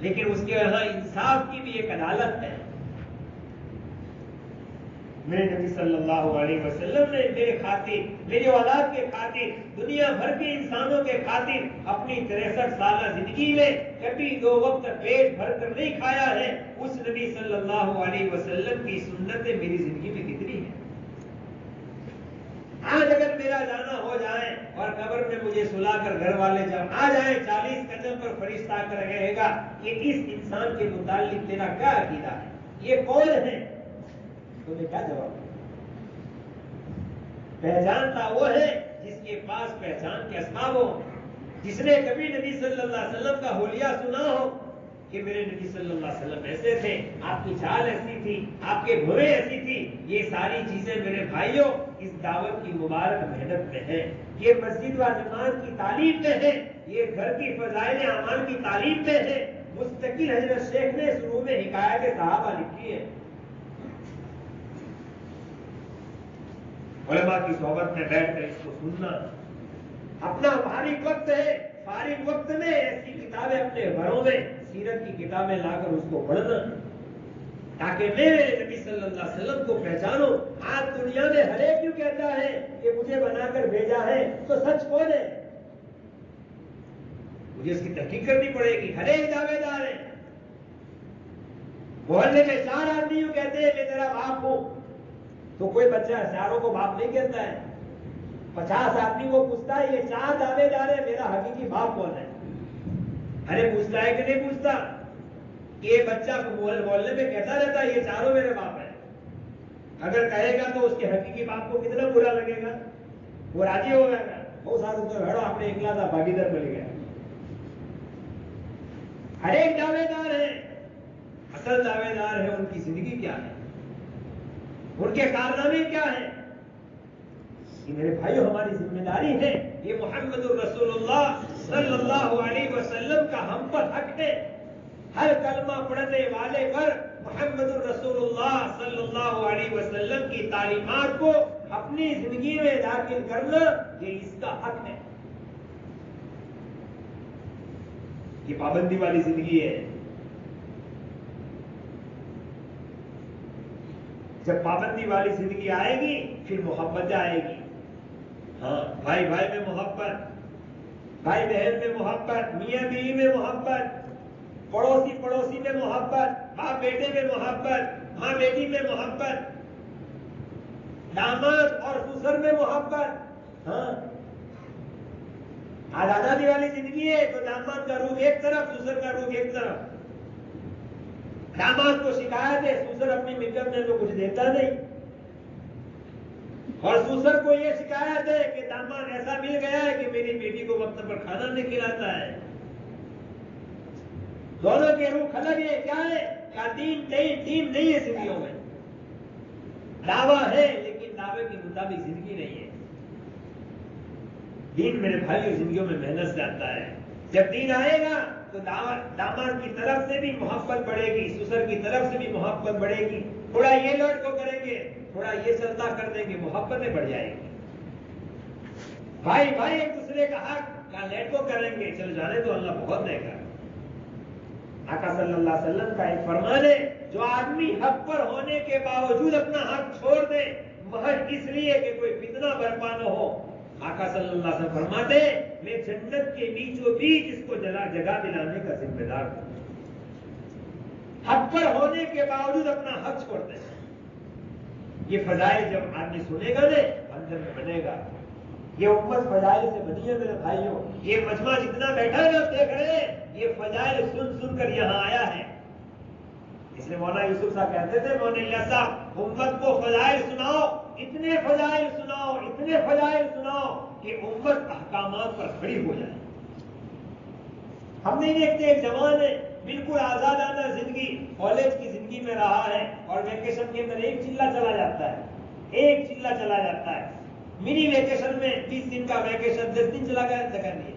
Speaker 1: لیکن اس کے یہاں انصاف کی بھی ایک عدالت ہے. میرے نبی صلی اللہ علیہ وسلم نے میرے خاطر، میری اولاد کے خاطر، دنیا بھر کے انسانوں کے خاطر اپنی 63 سالہ زندگی میں کبھی 2 وقت پیٹ بھر کر نہیں کھایا ہے. اس نبی صلی اللہ علیہ وسلم کی سنتیں میری زندگی میں کتنی ہیں. آج اگر میرا جانا ہو جائے اور قبر میں مجھے سلا کر گھر والے جب آ جائیں 40 قدم پر فرشتہ آ کر کہے گا کہ اس انسان کے متعلق تیرا کیا عقیدہ ہے، یہ کون ہے؟ تمہیں کیا جواب ہے؟ پہچانتا وہ ہے جس کے پاس پہچان کے اسباب ہو، جس نے کبھی نبی صلی اللہ علیہ وسلم کا حلیہ سنا ہو کہ میرے نبی صلی اللہ علیہ وسلم ایسے تھے، آپ کی چال ایسی تھی، آپ کے بھویں ایسی تھی. یہ ساری چیزیں میرے بھائیوں اس دعوت کی مبارک محنت میں ہے. یہ مسجد و جماعت کی تعلیم میں ہے، یہ گھر کی فضائل اعمال کی تعلیم میں ہے. مستقل حضرت شیخ نے شروع میں حکایت صحابہ لکھی ہے. علماء کی صحبت میں بیٹھ کر اس کو سننا. اپنا فارغ وقت ہے، فارغ وقت میں ایسی کتابیں اپنے گھروں میں سیرت کی کتابیں لا کر اس کو پڑھنا تاکہ میں میرے نبی صلی اللہ علیہ وسلم کو پہچانوں. آج دنیا میں ہر ایک کیوں کہتا ہے کہ مجھے بنا کر بھیجا ہے، تو سچ کون ہے؟ مجھے اس کی تحقیق کرنی پڑے گی. ہر ایک دعوے دار ہے. محلے میں 4 آدمی یوں کہتے ہیں میں تیرا باپ ہوں، تو کوئی بچہ چاروں کو باپ نہیں کہتا ہے. 50 آدمی کو پوچھتا ہے یہ 4 دعوے دار ہے میرا حقیقی باپ کون ہے؟ ارے پوچھتا ہے کہ نہیں پوچھتا؟ یہ بچہ محلے میں کہتا رہتا ہے یہ چاروں میرے باپ ہیں. اگر کہے گا تو اس کے حقیقی باپ کو کتنا برا لگے گا؟ وہ راضی ہو گیا گا بہت سارے تو بھیڑو آپ نے اکلا تھا بھاگیدار مل گیا. ہر ایک دعوے دار ہے، اصل دعوے دار ہے ان کی زندگی کیا ہے، ان کے کارنامے کیا ہیں. کہ میرے بھائیو ہماری ذمہ داری ہے، یہ محمد الرسول اللہ صلی اللہ علیہ وسلم کا ہم پر حق ہے. ہر کلمہ پڑھنے والے پر محمد الرسول اللہ صلی اللہ علیہ وسلم کی تعلیمات کو اپنی زندگی میں داخل کرنا یہ اس کا حق ہے. یہ پابندی والی زندگی ہے. جب پابندی والی زندگی آئے گی پھر محبت آئے گی. ہاں، بھائی بھائی میں محبت، بھائی بہن میں محبت، میاں بیوی میں محبت، پڑوسی پڑوسی میں محبت، باپ بیٹے میں محبت، ماں بیٹی میں محبت، داماد اور سسر میں محبت. ہاں، آزادی والی زندگی ہے تو داماد کا روح ایک طرف، سسر کا روح ایک طرف. داماد کو شکایت ہے سسر اپنی ملکت میں تو کچھ دیتا نہیں، اور سسر کو یہ شکایت ہے کہ داماد ایسا مل گیا ہے کہ میری بیٹی کو وقت پر کھانا نہیں کھلاتا ہے. دونوں کے روح الگ ہے. کیا ہے؟ کیا ٹیم نہیں ہے زندگیوں میں. دعویٰ ہے لیکن دعوے کے مطابق زندگی نہیں ہے. دین میرے بھائیوں زندگیوں میں محنت سے آتا ہے. جب دین آئے گا تو داماد کی طرف سے بھی محبت بڑھے گی، سسر کی طرف سے بھی محبت بڑھے گی. تھوڑا یہ لوٹ کو کریں گے، تھوڑا یہ سجدہ کر دیں گے، محبتیں بڑھ جائیں گی. بھائی بھائی ایک دوسرے کا حق کا لیٹ کو کریں گے، چل جانے تو اللہ بہت دے گا. آقا صلی اللہ علیہ وسلم کا ایک فرمان ہے جو آدمی حق پر ہونے کے باوجود اپنا حق چھوڑ دے محض اس لیے کہ کوئی فتنہ برپا نہ ہو، آقا صلی اللہ علیہ وسلم فرماتے میں جنت کے بیچوں بیچ اس کو جگہ دلانے کا ذمہ دار ہوں. حق پر ہونے کے باوجود اپنا حق چھوڑ دے. یہ فضائل جب آدمی سنے گا نا اندر میں بنے گا. یہ امت فضائل سے بنی ہے میرے بھائیوں. یہ مجمع جتنا بیٹھا ہے نا دیکھ رہے ہیں یہ فضائل سن کر یہاں آیا ہے. اس لیے مولانا یوسف صاحب کہتے تھے مولانا الیاس صاحب امت کو فضائل سناؤ، اتنے فضائل سناؤ کہ امت احکامات پر کھڑی ہو جائے. ہم نہیں دیکھتے ایک جوان ہے بالکل آزادانہ زندگی کالج کی زندگی میں رہا ہے اور ویکیشن کے اندر ایک چلہ چلا جاتا ہے. منی ویکیشن میں 20 دن کا ویکیشن 10 دن چلا گیا جگہ نہیں.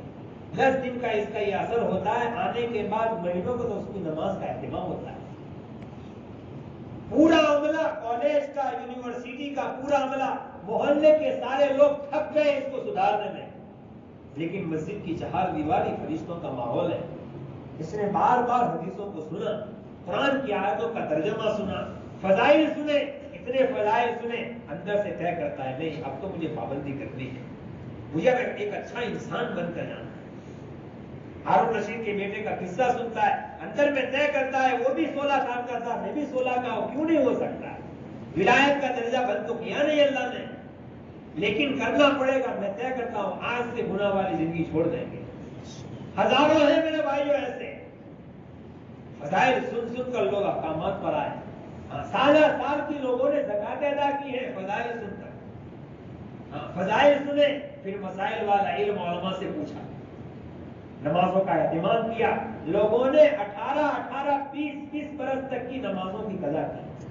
Speaker 1: 10 دن کا اس کا یہ اثر ہوتا ہے. آنے کے بعد مہینوں کو تو اس کی نماز کا اہتمام ہوتا ہے. پورا عملہ کالج کا، یونیورسٹی کا پورا عملہ، محلے کے سارے لوگ تھک گئے اس کو سدھارنے میں، لیکن مسجد کی چہار دیواری فرشتوں کا ماحول ہے. اس نے بار بار حدیثوں کو سنا، قرآن کی آیتوں کا ترجمہ سنا، فضائل سنے، اتنے فضائل سنے، اندر سے طے کرتا ہے نہیں اب تو مجھے پابندی کرنی ہے، مجھے ایک اچھا انسان بن کر جانا ہے. ہارون رشید کے بیٹے کا قصہ سنتا ہے، اندر میں طے کرتا ہے وہ بھی 16 سال کا تھا، میں بھی 16 کا ہوں، کیوں نہیں ہو سکتا؟ ولایت کا درجہ بند تو کیا نہیں اللہ نے، لیکن کرنا پڑے گا. میں طے کرتا ہوں آج سے گناہ والی زندگی چھوڑ دیں گے. ہزاروں ہیں میرے بھائیوں ایسے. فضائل سن کر لوگ احکامات پر آئے. سال کی لوگوں نے زکات ادا کی ہے فضائل سن کر. فضائل سنے، پھر مسائل والا علم علماء سے پوچھا، نمازوں کا اہتمام کیا. لوگوں نے 18-20 برس تک کی نمازوں کی قضا کی.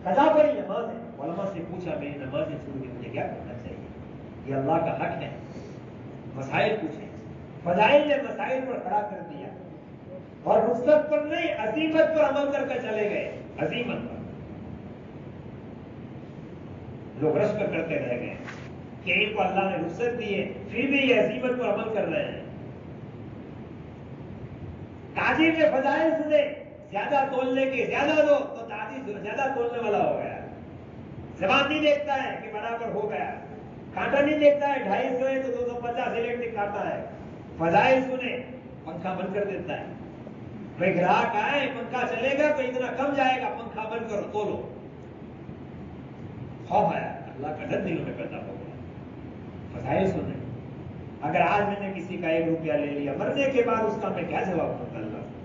Speaker 1: قضا بڑی نماز ہے. علماء سے پوچھا میری نمازیں چھوٹ گئی مجھے کیا کرنا چاہیے؟ یہ اللہ کا حق ہے. مسائل پوچھے، فضائل نے مسائل پر کھڑا کر دیا اور رخصت پر نہیں عزیمت پر عمل کر کے چلے گئے. عزیمت پر لوگ رشک کرتے رہ گئے کہ ان کو اللہ نے رخصت دی ہے پھر بھی یہ عزیمت پر عمل کر رہے ہیں. تاجر نے فضائل سنے، زیادہ تولنے کے زیادہ دو تو تاجر زیادہ تولنے والا ہو گیا. زبان نہیں دیکھتا ہے کہ برابر ہو گیا، کانٹا نہیں دیکھتا ہے 250 ہے تو 250 الیکٹرک کھاتا ہے. فضائل سنے، پنکھا بند کر دیتا ہے. بھائی گراہک آئے پنکھا چلے گا تو اتنا کم جائے گا، پنکھا بند کرو تولو. خوف آیا، اللہ کا ڈر دلوں میں پیدا ہو گیا. فضائل سنیں. اگر آج میں نے کسی کا 1 روپیہ لے لیا، مرنے کے بعد اس کا میں کیا جواب دوں گا اللہ کو؟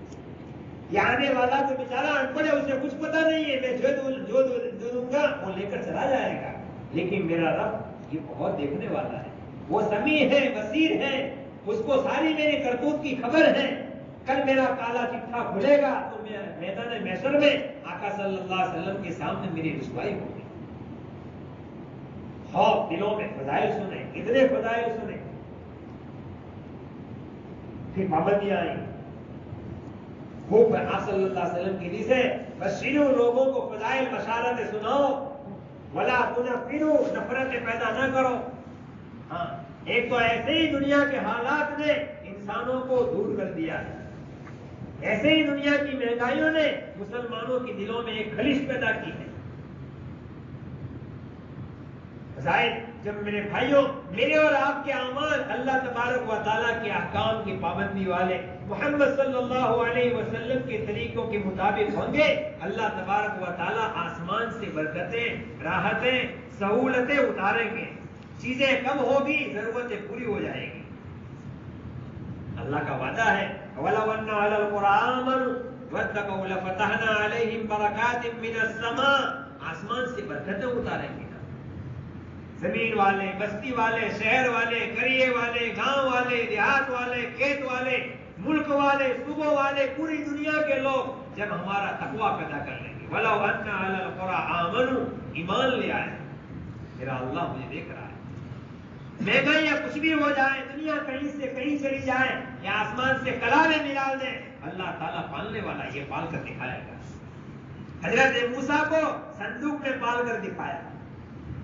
Speaker 1: یہ آنے والا تو بیچارہ ان پڑھ ہے، اسے کچھ پتا نہیں ہے، میں جو دوں گا وہ لے کر چلا جائے گا. لیکن میرا رب یہ بہت دیکھنے والا ہے، وہ سمیع ہے، بصیر ہے، اس کو ساری میرے کرتوت کی خبر ہے. کل میرا کالا چٹھا کھلے گا تو میدان محشر میں آقا صلی اللہ علیہ وسلم کے سامنے میری رسوائی ہوگی. خوف دلوں میں. فضائل سنیں، اتنے فضائل سنیں. پھر پابندیاں آئیں. خوب آپ صلی اللہ علیہ وسلم کی حدیث ہے، بشروا لوگوں کو فضائل بشارتیں سناؤ، ولا تنفروا نفرتیں پیدا نہ کرو. ہاں، ایک تو ایسے ہی دنیا کے حالات نے انسانوں کو دور کر دیا ہے، ایسے ہی دنیا کی مہنگائیوں نے مسلمانوں کے دلوں میں ایک خلش پیدا کی ہے. فضائل، جب میرے بھائیوں میرے اور آپ کے اعمال اللہ تبارک و تعالیٰ کے احکام کی پابندی والے محمد صلی اللہ علیہ وسلم کے طریقوں کے مطابق ہوں گے، اللہ تبارک و تعالیٰ آسمان سے برکتیں، راحتیں، سہولتیں اتاریں گے. چیزیں کم ہوگی، ضرورتیں پوری ہو جائیں گی. اللہ کا وعدہ ہے، وَلَوْ أَنَّ أَهْلَ الْقُرْآنِ آمَنُوا وَاتَّقَوْا لَفَتَحْنَا عَلَيْهِمْ بَرَكَاتٍ مِّنَ السَّمَاءِ. آسمان سے برکتیں اتاریں گے. زمین والے، بستی والے، شہر والے، قریے والے، گاؤں والے، دیہات والے، کھیت والے، ملک والے، صوبوں والے، پوری دنیا کے لوگ جب ہمارا تقویٰ پیدا کر لیں گے. وَلَوْ أَنَّ أَهْلَ الْقُرْآنِ آمَنُوا، ایمان لے آئے. میرا اللہ مجھے دیکھ رہا ہے. مہنگائیاں کچھ بھی ہو جائیں، دنیا کہیں سے کہیں چلی جائے یا آسمان سے کلالیں نکال دیں، اللہ تعالیٰ پالنے والا یہ پال کر دکھائے گا. حضرت موسیٰ کو صندوق میں پال کر دکھایا،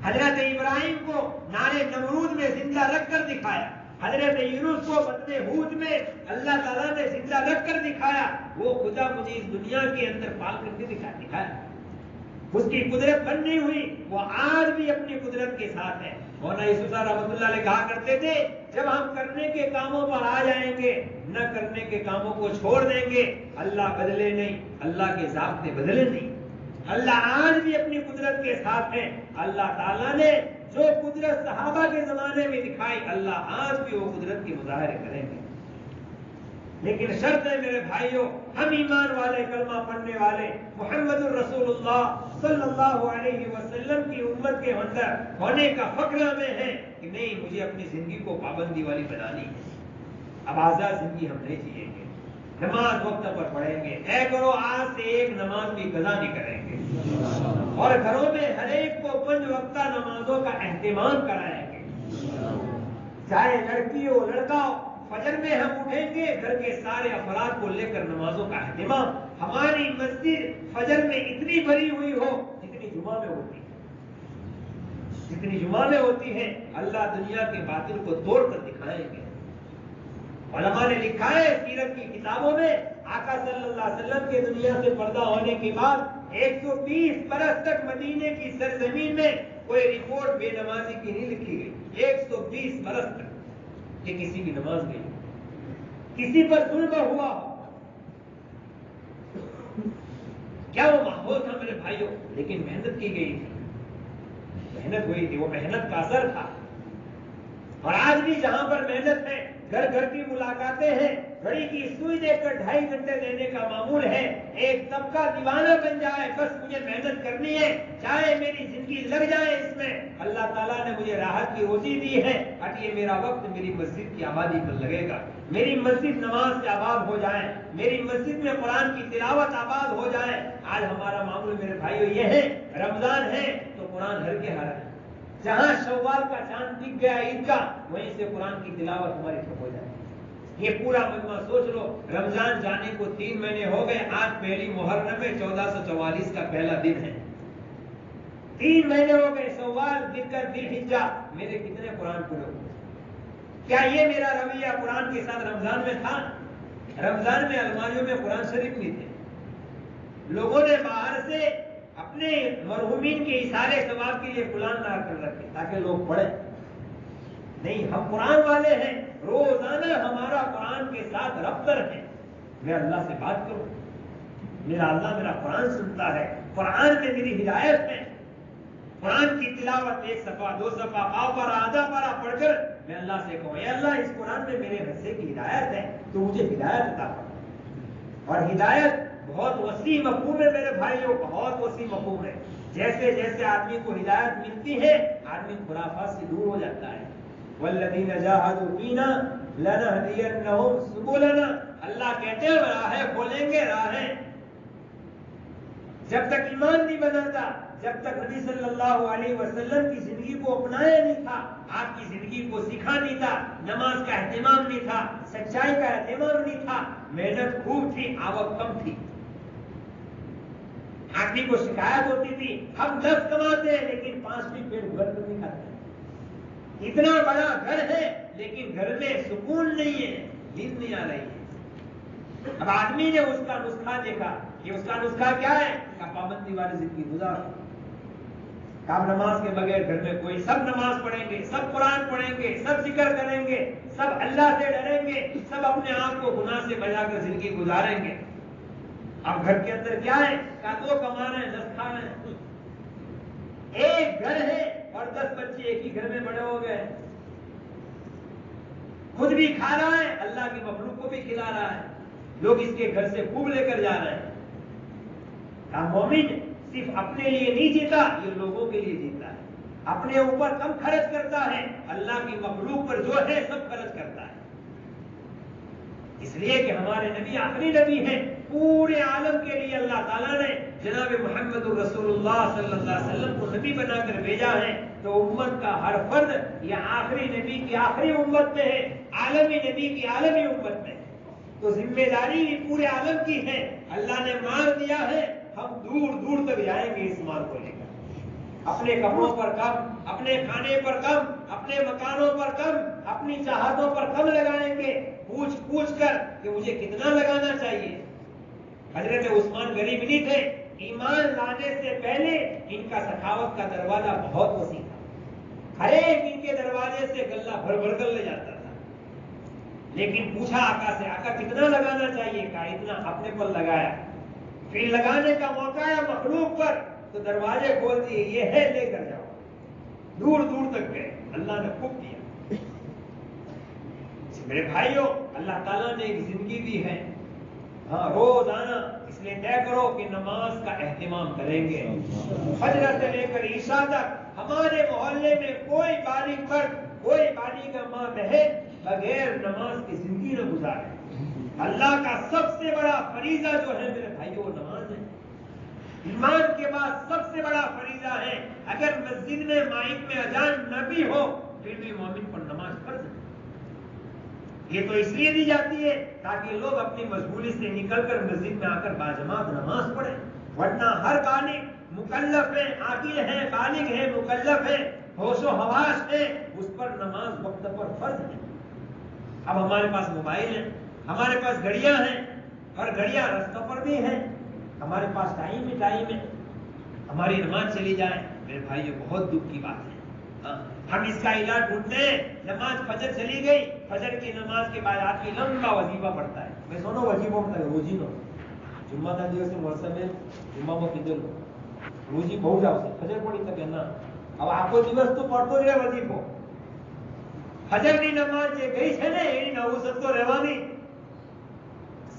Speaker 1: حضرت ابراہیم کو نارے نمرود میں زندہ رکھ کر دکھایا، حضرت یونس کو بطن حوت میں اللہ تعالیٰ نے زندہ رکھ کر دکھایا. وہ خدا مجھے اس دنیا کے اندر پال کر کے دکھایا. اس کی قدرت بند نہیں ہوئی، وہ آج بھی اپنی قدرت کے ساتھ ہے. مولانا یوسف صاحب رحمۃ اللہ علیہ کہا کرتے تھے، جب ہم کرنے کے کاموں پر آ جائیں گے، نہ کرنے کے کاموں کو چھوڑ دیں گے، اللہ بدلے نہیں، اللہ کے ضابطے بدلے نہیں. اللہ آج بھی اپنی قدرت کے ساتھ ہے. اللہ تعالیٰ نے جو قدرت صحابہ کے زمانے میں دکھائی، اللہ آج بھی وہ قدرت کے مظاہرے کریں گے. لیکن شرط ہے میرے بھائیوں، ہم ایمان والے، کلمہ پڑھنے والے، محمد الرسول اللہ صلی اللہ علیہ وسلم کی امت کے اندر ہونے کا فخر ہمیں ہے کہ نہیں، مجھے اپنی زندگی کو پابندی والی بنانی ہے. اب آزاد زندگی ہم نہیں جیئیں گے. نماز وقت پر پڑھیں گے. اے کرو آج سے ایک نماز بھی قضا نہیں کریں گے، اور گھروں میں ہر ایک کو 5 وقتہ نمازوں کا اہتمام کرائیں گے. چاہے لڑکی ہو لڑکا ہو، فجر میں ہم اٹھیں گے، گھر کے سارے افراد کو لے کر نمازوں کا اہتمام. ہماری مسجد فجر میں اتنی بھری ہوئی ہو جتنی جمعہ میں ہوتی ہے، جتنی جمعہ میں ہوتی ہے. اللہ دنیا کے باطل کو توڑ کر دکھائیں گے. علماء نے لکھا ہے سیرت کی کتابوں میں، آقا صلی اللہ علیہ وسلم کے دنیا سے پردہ ہونے کے بعد 120 برس تک مدینے کی سرزمین میں کوئی رپورٹ بے نمازی کی نہیں لکھی گئی. 120 برس تک کہ کسی کی نماز نہیں، کسی پر ظلم ہوا ہو. کیا وہ ماحول تھا میرے بھائیوں؟ لیکن محنت کی گئی تھی، محنت ہوئی تھی، وہ محنت کا اثر تھا. اور آج بھی جہاں پر محنت ہے، گھر گھر کی ملاقاتیں ہیں، گھڑی کی سوئی دے کر 2.5 گھنٹے دینے کا معمول ہے. ایک طبقہ دیوانہ بن جائے، بس مجھے محنت کرنی ہے، چاہے میری زندگی لگ جائے اس میں، اللہ تعالیٰ نے مجھے راحت کی روزی دی ہے، اب یہ میرا وقت میری مسجد کی آبادی پر لگے گا، میری مسجد نماز سے آباد ہو جائے، میری مسجد میں قرآن کی تلاوت آباد ہو جائے. آج ہمارا معمول میرے بھائیوں یہ ہے، رمضان ہے تو قرآن ہر کے ہر ہے. جہاں شوال کا چاند دکھ گیا عید کا، وہیں سے قرآن کی تلاوت ہماری ٹھپ ہو جائے. یہ پورا مجمع سوچ لو، رمضان جانے کو 3 مہینے ہو گئے، آج پہلی محرم ہے، 1444 کا پہلا دن ہے. 3 مہینے ہو گئے، شوال دکھ کر ذی الحجہ، میرے کتنے قرآن پورے ہوئے؟ کیا یہ میرا رویہ قرآن کے ساتھ رمضان میں تھا؟ رمضان میں الماریوں میں قرآن شریف نہیں تھے. لوگوں نے باہر سے اپنے مرحومین کے اثارے ثواب کے لیے قرآن لا کر رکھے تاکہ لوگ پڑھیں. نہیں، ہم قرآن والے ہیں، روزانہ ہمارا قرآن کے ساتھ رفتر ہے. میں اللہ سے بات کروں. میرا اللہ میرا قرآن سنتا ہے, قرآن میں میری ہدایت ہے. قرآن کی تلاوت 1 صفحہ 2 صفحہ پاؤ پر آدھا پارا پڑھ کر میں اللہ سے کہوں اے اللہ اس قرآن میں میرے حصے کی ہدایت ہے, تو مجھے ہدایت عطا فرما. اور ہدایت بہت وسیع مفہوم ہے میرے بھائیوں, بہت وسیع مفہوم ہے. جیسے جیسے آدمی کو ہدایت ملتی ہے آدمی خرافات سے دور ہو جاتا ہے. والذین جاہدوا فینا لنہدینہم سبلنا, اللہ کہتے ہیں راہیں کھولیں گے راہیں. جب تک ایمان نہیں بناتا, جب تک نبی صلی اللہ علیہ وسلم کی زندگی کو اپنایا نہیں تھا, آپ کی زندگی کو سیکھا نہیں تھا, نماز کا اہتمام نہیں تھا, سچائی کا اہتمام نہیں تھا, محنت خوب تھی, آوک کم تھی. آدمی کو شکایت ہوتی تھی ہم 10 کماتے ہیں لیکن 5 پیٹ گھر پر نہیں کھاتے. اتنا بڑا گھر ہے لیکن گھر میں سکون نہیں ہے, نیند نہیں آ رہی ہے. اب آدمی نے اس کا نسخہ دیکھا کہ اس کا نسخہ کیا ہے, کہ پابندی والی زندگی گزارو. اب نماز کے بغیر گھر میں کوئی, سب نماز پڑھیں گے, سب قرآن پڑھیں گے, سب ذکر کریں گے, سب اللہ سے ڈریں گے, سب اپنے آپ کو گناہ سے بچا کر زندگی گزاریں گے. اب گھر کے اندر کیا ہے, کہ 2 کما رہے ہیں 10 کھا رہے ہیں. ایک گھر ہے اور 10 بچے ایک ہی گھر میں بڑے ہو گئے. خود بھی کھا رہا ہے, اللہ کی مخلوق کو بھی کھلا رہا ہے. لوگ اس کے گھر سے خوب لے کر جا رہے ہیں. مومن صرف اپنے لیے نہیں جیتا, یہ لوگوں کے لیے جیتا ہے. اپنے اوپر کم خرچ کرتا ہے, اللہ کی مخلوق پر جو ہے سب خرچ کرتا ہے. اس لیے کہ ہمارے نبی آخری نبی ہیں, پورے عالم کے لیے اللہ تعالیٰ نے جناب محمد رسول اللہ صلی اللہ علیہ وسلم کو نبی بنا کر بھیجا ہے. تو امت کا ہر فرد یہ آخری نبی کی آخری امت میں ہے, عالمی نبی کی عالمی امت میں. تو ذمہ داری بھی پورے عالم کی ہے. اللہ نے مال دیا ہے, ہم دور دور تک جائیں گے اس مال کو لے کر. اپنے کپڑوں پر کم, اپنے کھانے پر کم, اپنے مکانوں پر کم, اپنی چاہتوں پر کم لگائیں گے, پوچھ پوچھ کر کہ مجھے کتنا لگانا چاہیے. حضرت عثمان غریب نہیں تھے, ایمان لانے سے پہلے ان کا سخاوت کا دروازہ بہت وسیع تھا. ہر ایک ان کے دروازے سے غلہ بھر بھر کر لے جاتا تھا. لیکن پوچھا آقا سے, آقا کتنا لگانا چاہیے, کہا اتنا. اپنے پر لگایا. پھر لگانے کا موقع ہے مخلوق پر, تو دروازے کھول دیے, یہ ہے لے کر جاؤ. دور دور تک گئے, اللہ نے خوب دیا. میرے بھائیوں, اللہ تعالیٰ نے ایک زندگی دی ہے, ہاں روزانہ اس لیے طے کرو کہ نماز کا اہتمام کریں گے. فجر سے لے کر عشاء تک ہمارے محلے میں کوئی بالغ فرد, کوئی بالغ ماں بہن بغیر نماز کی زندگی نہ گزارے. اللہ کا سب سے بڑا فریضہ جو ہے میرے بھائیوں وہ نماز ہے. ایمان کے بعد سب سے بڑا فریضہ ہے. اگر مسجد میں مائک میں اذان نہ بھی ہو پھر بھی مومن پر نماز فرض ہے. یہ تو اس لیے دی جاتی ہے تاکہ لوگ اپنی مشغولی سے نکل کر مسجد میں آ کر باجماعت نماز پڑھیں. ورنہ ہر بالغ مکلف ہے, عاقل ہے, بالغ ہے, مکلف ہے, ہوش و حواس ہے, اس پر نماز وقت پر فرض ہے. اب ہمارے پاس موبائل ہے, ہمارے پاس گھڑیاں ہیں, اور گھڑیاں رستوں پر بھی ہیں, ہمارے پاس ٹائم ہی ٹائم ہے, ہماری نماز چلی جائے. میرے بھائی یہ بہت دکھ کی بات ہے. ہم اس کا علاج ڈھونڈتے ہیں. نماز فجر چلی گئی, فجر کی نماز کے بعد آدمی لمبا وظیفہ پڑھتا ہے. میں سونو وظیفہ پڑھتا ہے روزی نو جمعہ تھا دیوس ورثہ میں جمعہ کو کدھر روزی بہو جاؤ سے فجر پڑھی تک ہے نا. اب آپ کو دیوس تو پڑھتے رہے وظیفہ. فجر کی نماز یہ گئی ہے نا, یہ نوسط تو رہوانی.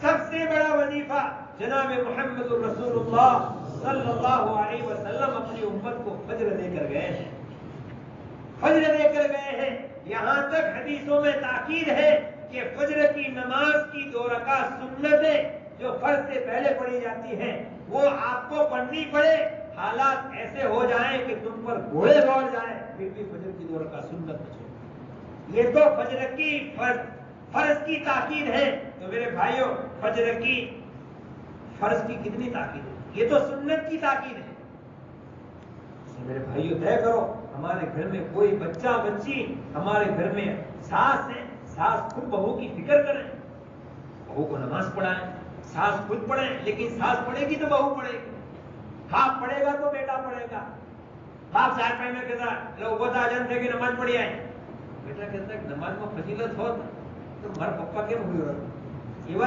Speaker 1: سب سے بڑا وظیفہ جناب محمد رسول اللہ صلی اللہ علیہ وسلم اپنی امت کو فجر دے کر گئے ہیں. فجر دے کر گئے ہیں. یہاں تک حدیثوں میں تاکید ہے کہ فجر کی نماز کی 2 رکعت سنتیں جو فرض سے پہلے پڑھی جاتی ہیں وہ آپ کو پڑھنی پڑے. حالات ایسے ہو جائیں کہ تم پر گھوڑے دوڑ جائیں پھر بھی فجر کی 2 رکعت سنت نہ چھوڑو. یہ تو فجر کی فرض کی تاکید ہے. تو میرے بھائیوں, فجر کی فرض کی کتنی تاکید ہے, یہ تو سنت کی تاکید ہے. میرے بھائیوں طے کرو, ہمارے گھر میں کوئی بچہ بچی, ہمارے گھر میں ساس ہے, ساس خود بہو کی فکر کریں, بہو کو نماز پڑھائیں. ساس خود پڑھیں لیکن ساس پڑھے گی تو بہو پڑھے گی, باپ پڑھے گا تو بیٹا پڑھے گا. باپ 4 مہینے کے ساتھ لوگ بتا جانتے کہ نماز پڑھی آئے, بیٹا کہتا ہے نماز میں فضیلت ہو تو مر پپا کیوں ہوئی رہا, એવા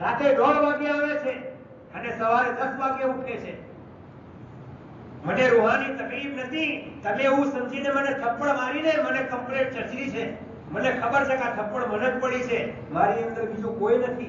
Speaker 1: રાતે 1:30 વાગે આવે છે અને સવારે 10 વાગે ઉઠે છે। મને રૂહાની તકલીફ નથી, તમે એવું સમજીને મને થપ્પડ મારીને મને કમ્પ્લેટ ચચરી છે, મને ખબર છે કે આ થપ્પડ મને જ પડી છે, મારી અંદર બીજું કોઈ નથી।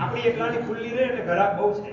Speaker 1: આપણી એકલાની ખુલ્લી રહે એટલે ઘરાક બહુ છે।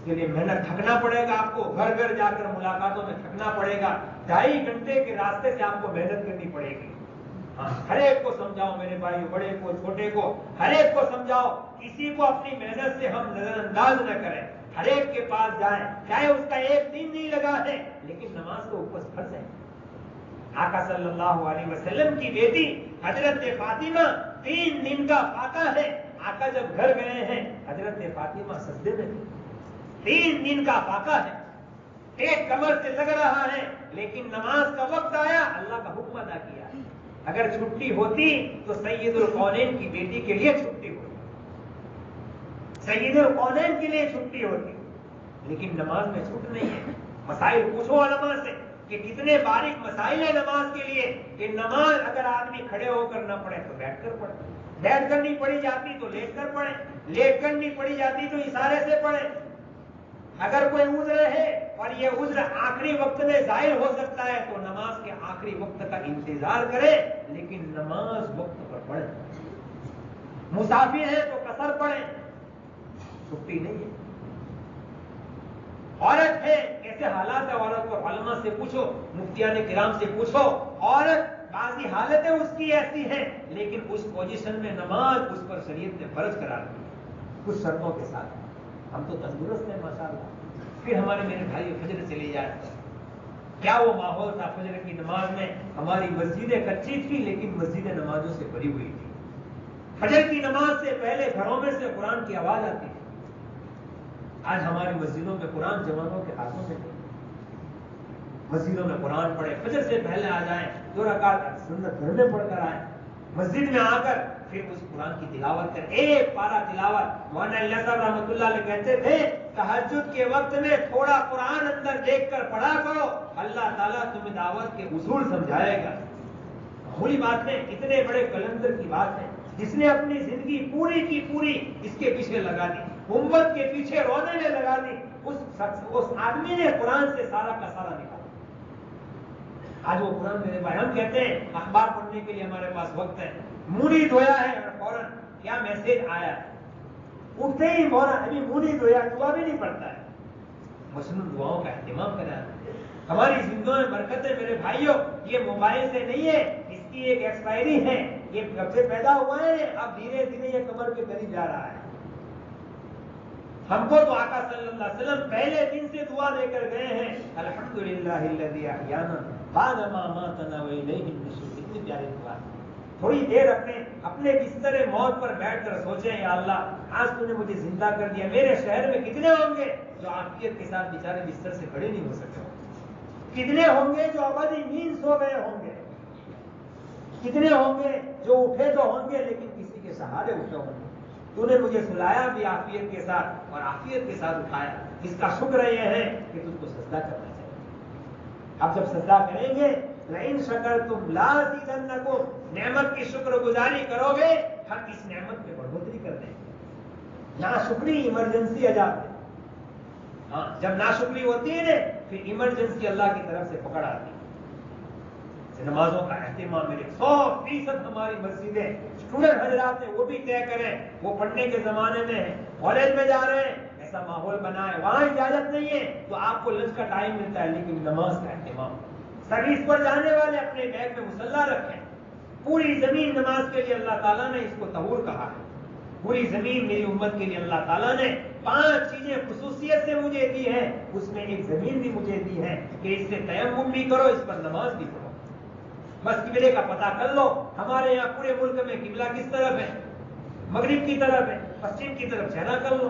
Speaker 1: اس کے لیے محنت تھکنا پڑے گا آپ کو, گھر گھر جا کر ملاقاتوں میں تھکنا پڑے گا, 2.5 گھنٹے کے راستے سے آپ کو محنت کرنی پڑے گی. ہر ایک کو سمجھاؤ میرے بھائی, بڑے کو چھوٹے کو, ہر ایک کو سمجھاؤ, کسی کو اپنی محنت سے ہم نظر انداز نہ کریں. ہر ایک کے پاس جائیں, چاہے اس کا ایک دن نہیں لگا ہے لیکن نماز تو اوپر فرض ہے. آقا صلی اللہ علیہ وسلم کی بیٹی حضرت فاطمہ 3 دن کا فاقہ ہے. آقا جب گھر گئے ہیں حضرت فاطمہ سجدے میں تھی. 3 دن کا فاقہ ہے, پیٹ کمر سے لگ رہا ہے, لیکن نماز کا وقت آیا, اللہ کا حکم ادا کیا. اگر چھٹی ہوتی تو سید القونین کی بیٹی کے لیے چھٹی ہوتی, سید القونین کے لیے چھٹی ہوتی, لیکن نماز میں چھوٹ نہیں ہے. مسائل پوچھو علماء سے کہ کتنے باریک مسائل ہیں نماز کے لیے, کہ نماز اگر آدمی کھڑے ہو کر نہ پڑھے تو بیٹھ کر پڑھے, بیٹھ کر نہیں پڑھی جاتی تو لیٹ کر پڑھے, لیٹ کر نہیں پڑھی جاتی تو اشارے سے پڑھے. اگر کوئی عذر ہے اور یہ عذر آخری وقت میں ظاہر ہو سکتا ہے تو نماز کے آخری وقت کا انتظار کرے, لیکن نماز وقت پر پڑھے. مسافر ہے تو قصر پڑھے, چھٹی نہیں ہے. عورت ہے, کیسے حالات ہے عورت کو علماء سے پوچھو, مفتیان کرام سے پوچھو. عورت بعضی حالتیں اس کی ایسی ہیں, لیکن اس پوزیشن میں نماز اس پر شریعت نے فرض قرار دی کچھ شرطوں کے ساتھ. ہم تو تندرست ہیں ماشاءاللہ. پھر ہمارے میرے بھائی فجر چلے جائے, کیا وہ ماحول تھا فجر کی نماز میں. ہماری مسجدیں کچی تھی لیکن مسجدیں نمازوں سے بھری ہوئی تھی. فجر کی نماز سے پہلے گھروں میں سے قرآن کی آواز آتی تھی. آج ہماری مسجدوں میں قرآن جوانوں کے ہاتھوں میں نہیں. مسجدوں میں قرآن پڑھے, فجر سے پہلے آ جائیں, 2 رکعت سنت گھر میں پڑھ کر آئیں, مسجد میں آ کر پھر اس قرآن کی تلاوت کریں, ایک پارہ تلاوت. مولانا اللہ صاحب رحمۃ اللہ علیہ کہتے تھے تہجد کے وقت میں تھوڑا قرآن اندر دیکھ کر پڑھا کرو, اللہ تعالیٰ تمہیں دعوت کے اصول سمجھائے گا. معمولی بات ہے, اتنے بڑے کلندر کی بات ہے جس نے اپنی زندگی پوری کی پوری اس کے پیچھے لگا دی, امت کے پیچھے رونے میں لگا دی. اس آدمی نے قرآن سے سارا کا سارا نکالا. آج وہ قرآن میرے بھائی, ہم کہتے ہیں اخبار پڑھنے کے لیے ہمارے پاس وقت ہے, منہ نہیں دھویا ہے اور فوراً کیا میسج آیا ہے, اٹھتے ہی فوراً ابھی منہ نہیں دھویا, دعا بھی نہیں پڑھتا ہے. مسنون دعاؤں کا اہتمام کرنا. ہماری زندگیوں میں برکت ہے میرے بھائیوں. یہ موبائل سے نہیں ہے, اس کی ایک ایکسپائری ہے. یہ کب سے پیدا ہوا ہے, اب دھیرے دھیرے یہ کمر کے قریب جا رہا ہے. ہم کو تو آقا صلی اللہ علیہ وسلم پہلے دن سے دعا دے کر گئے ہیں, الحمدللہ الذی احیانا بعد ما اماتنا والیہ النشور. اتنی پیاری دعا. تھوڑی دیر اپنے بستر موت پر بیٹھ کر سوچیں, یا اللہ آج تو نے مجھے زندہ کر دیا, میرے شہر میں کتنے ہوں گے جو عافیت کے ساتھ بیچارے بستر سے کھڑے نہیں ہو سکتے, کتنے ہوں گے جو ابدی نیند سو گئے ہوں گے, کتنے ہوں گے جو اٹھے تو ہوں گے لیکن کسی کے سہارے اٹھے ہوں گے. تو نے مجھے سلایا بھی عافیت کے ساتھ اور عافیت کے ساتھ اٹھایا. اس کا شکر یہ ہے کہ تم کو سجدہ کرنا چاہیے. اب جب سجدہ کریں گے, لئن شکرتم لازیدنکم, نعمت کی شکر گزاری کرو گے ہم اس نعمت میں بڑھوتری کر دیں گے. ناشکری ایمرجنسی عذاب ہے. ہاں, جب ناشکری ہوتی ہے نا پھر ایمرجنسی اللہ کی طرف سے پکڑ آتی ہے. نمازوں کا اہتمام میرے 100% ہماری مسجدیں اسٹوڈنٹ حضرات ہیں وہ بھی طے کریں, وہ پڑھنے کے زمانے میں ہیں, کالج میں جا رہے ہیں, ایسا ماحول بنائے. وہاں اجازت نہیں ہے تو آپ کو لنچ کا ٹائم ملتا ہے, لیکن نماز کا اہتمام. سروس پر جانے والے اپنے بیگ میں مصلی رکھیں. پوری زمین نماز کے لیے اللہ تعالیٰ نے اس کو طہور کہا ہے. پوری زمین میری امت کے لیے اللہ تعالیٰ نے 5 چیزیں خصوصیت سے مجھے دی ہیں, اس میں ایک زمین بھی مجھے دی ہے کہ اس سے تیمم بھی کرو, اس پر نماز بھی پڑھو. بس قبلے کا پتہ کر لو. ہمارے یہاں پورے ملک میں قبلہ کس طرف ہے, مغرب کی طرف ہے, پشچم کی طرف چہرہ کر لو.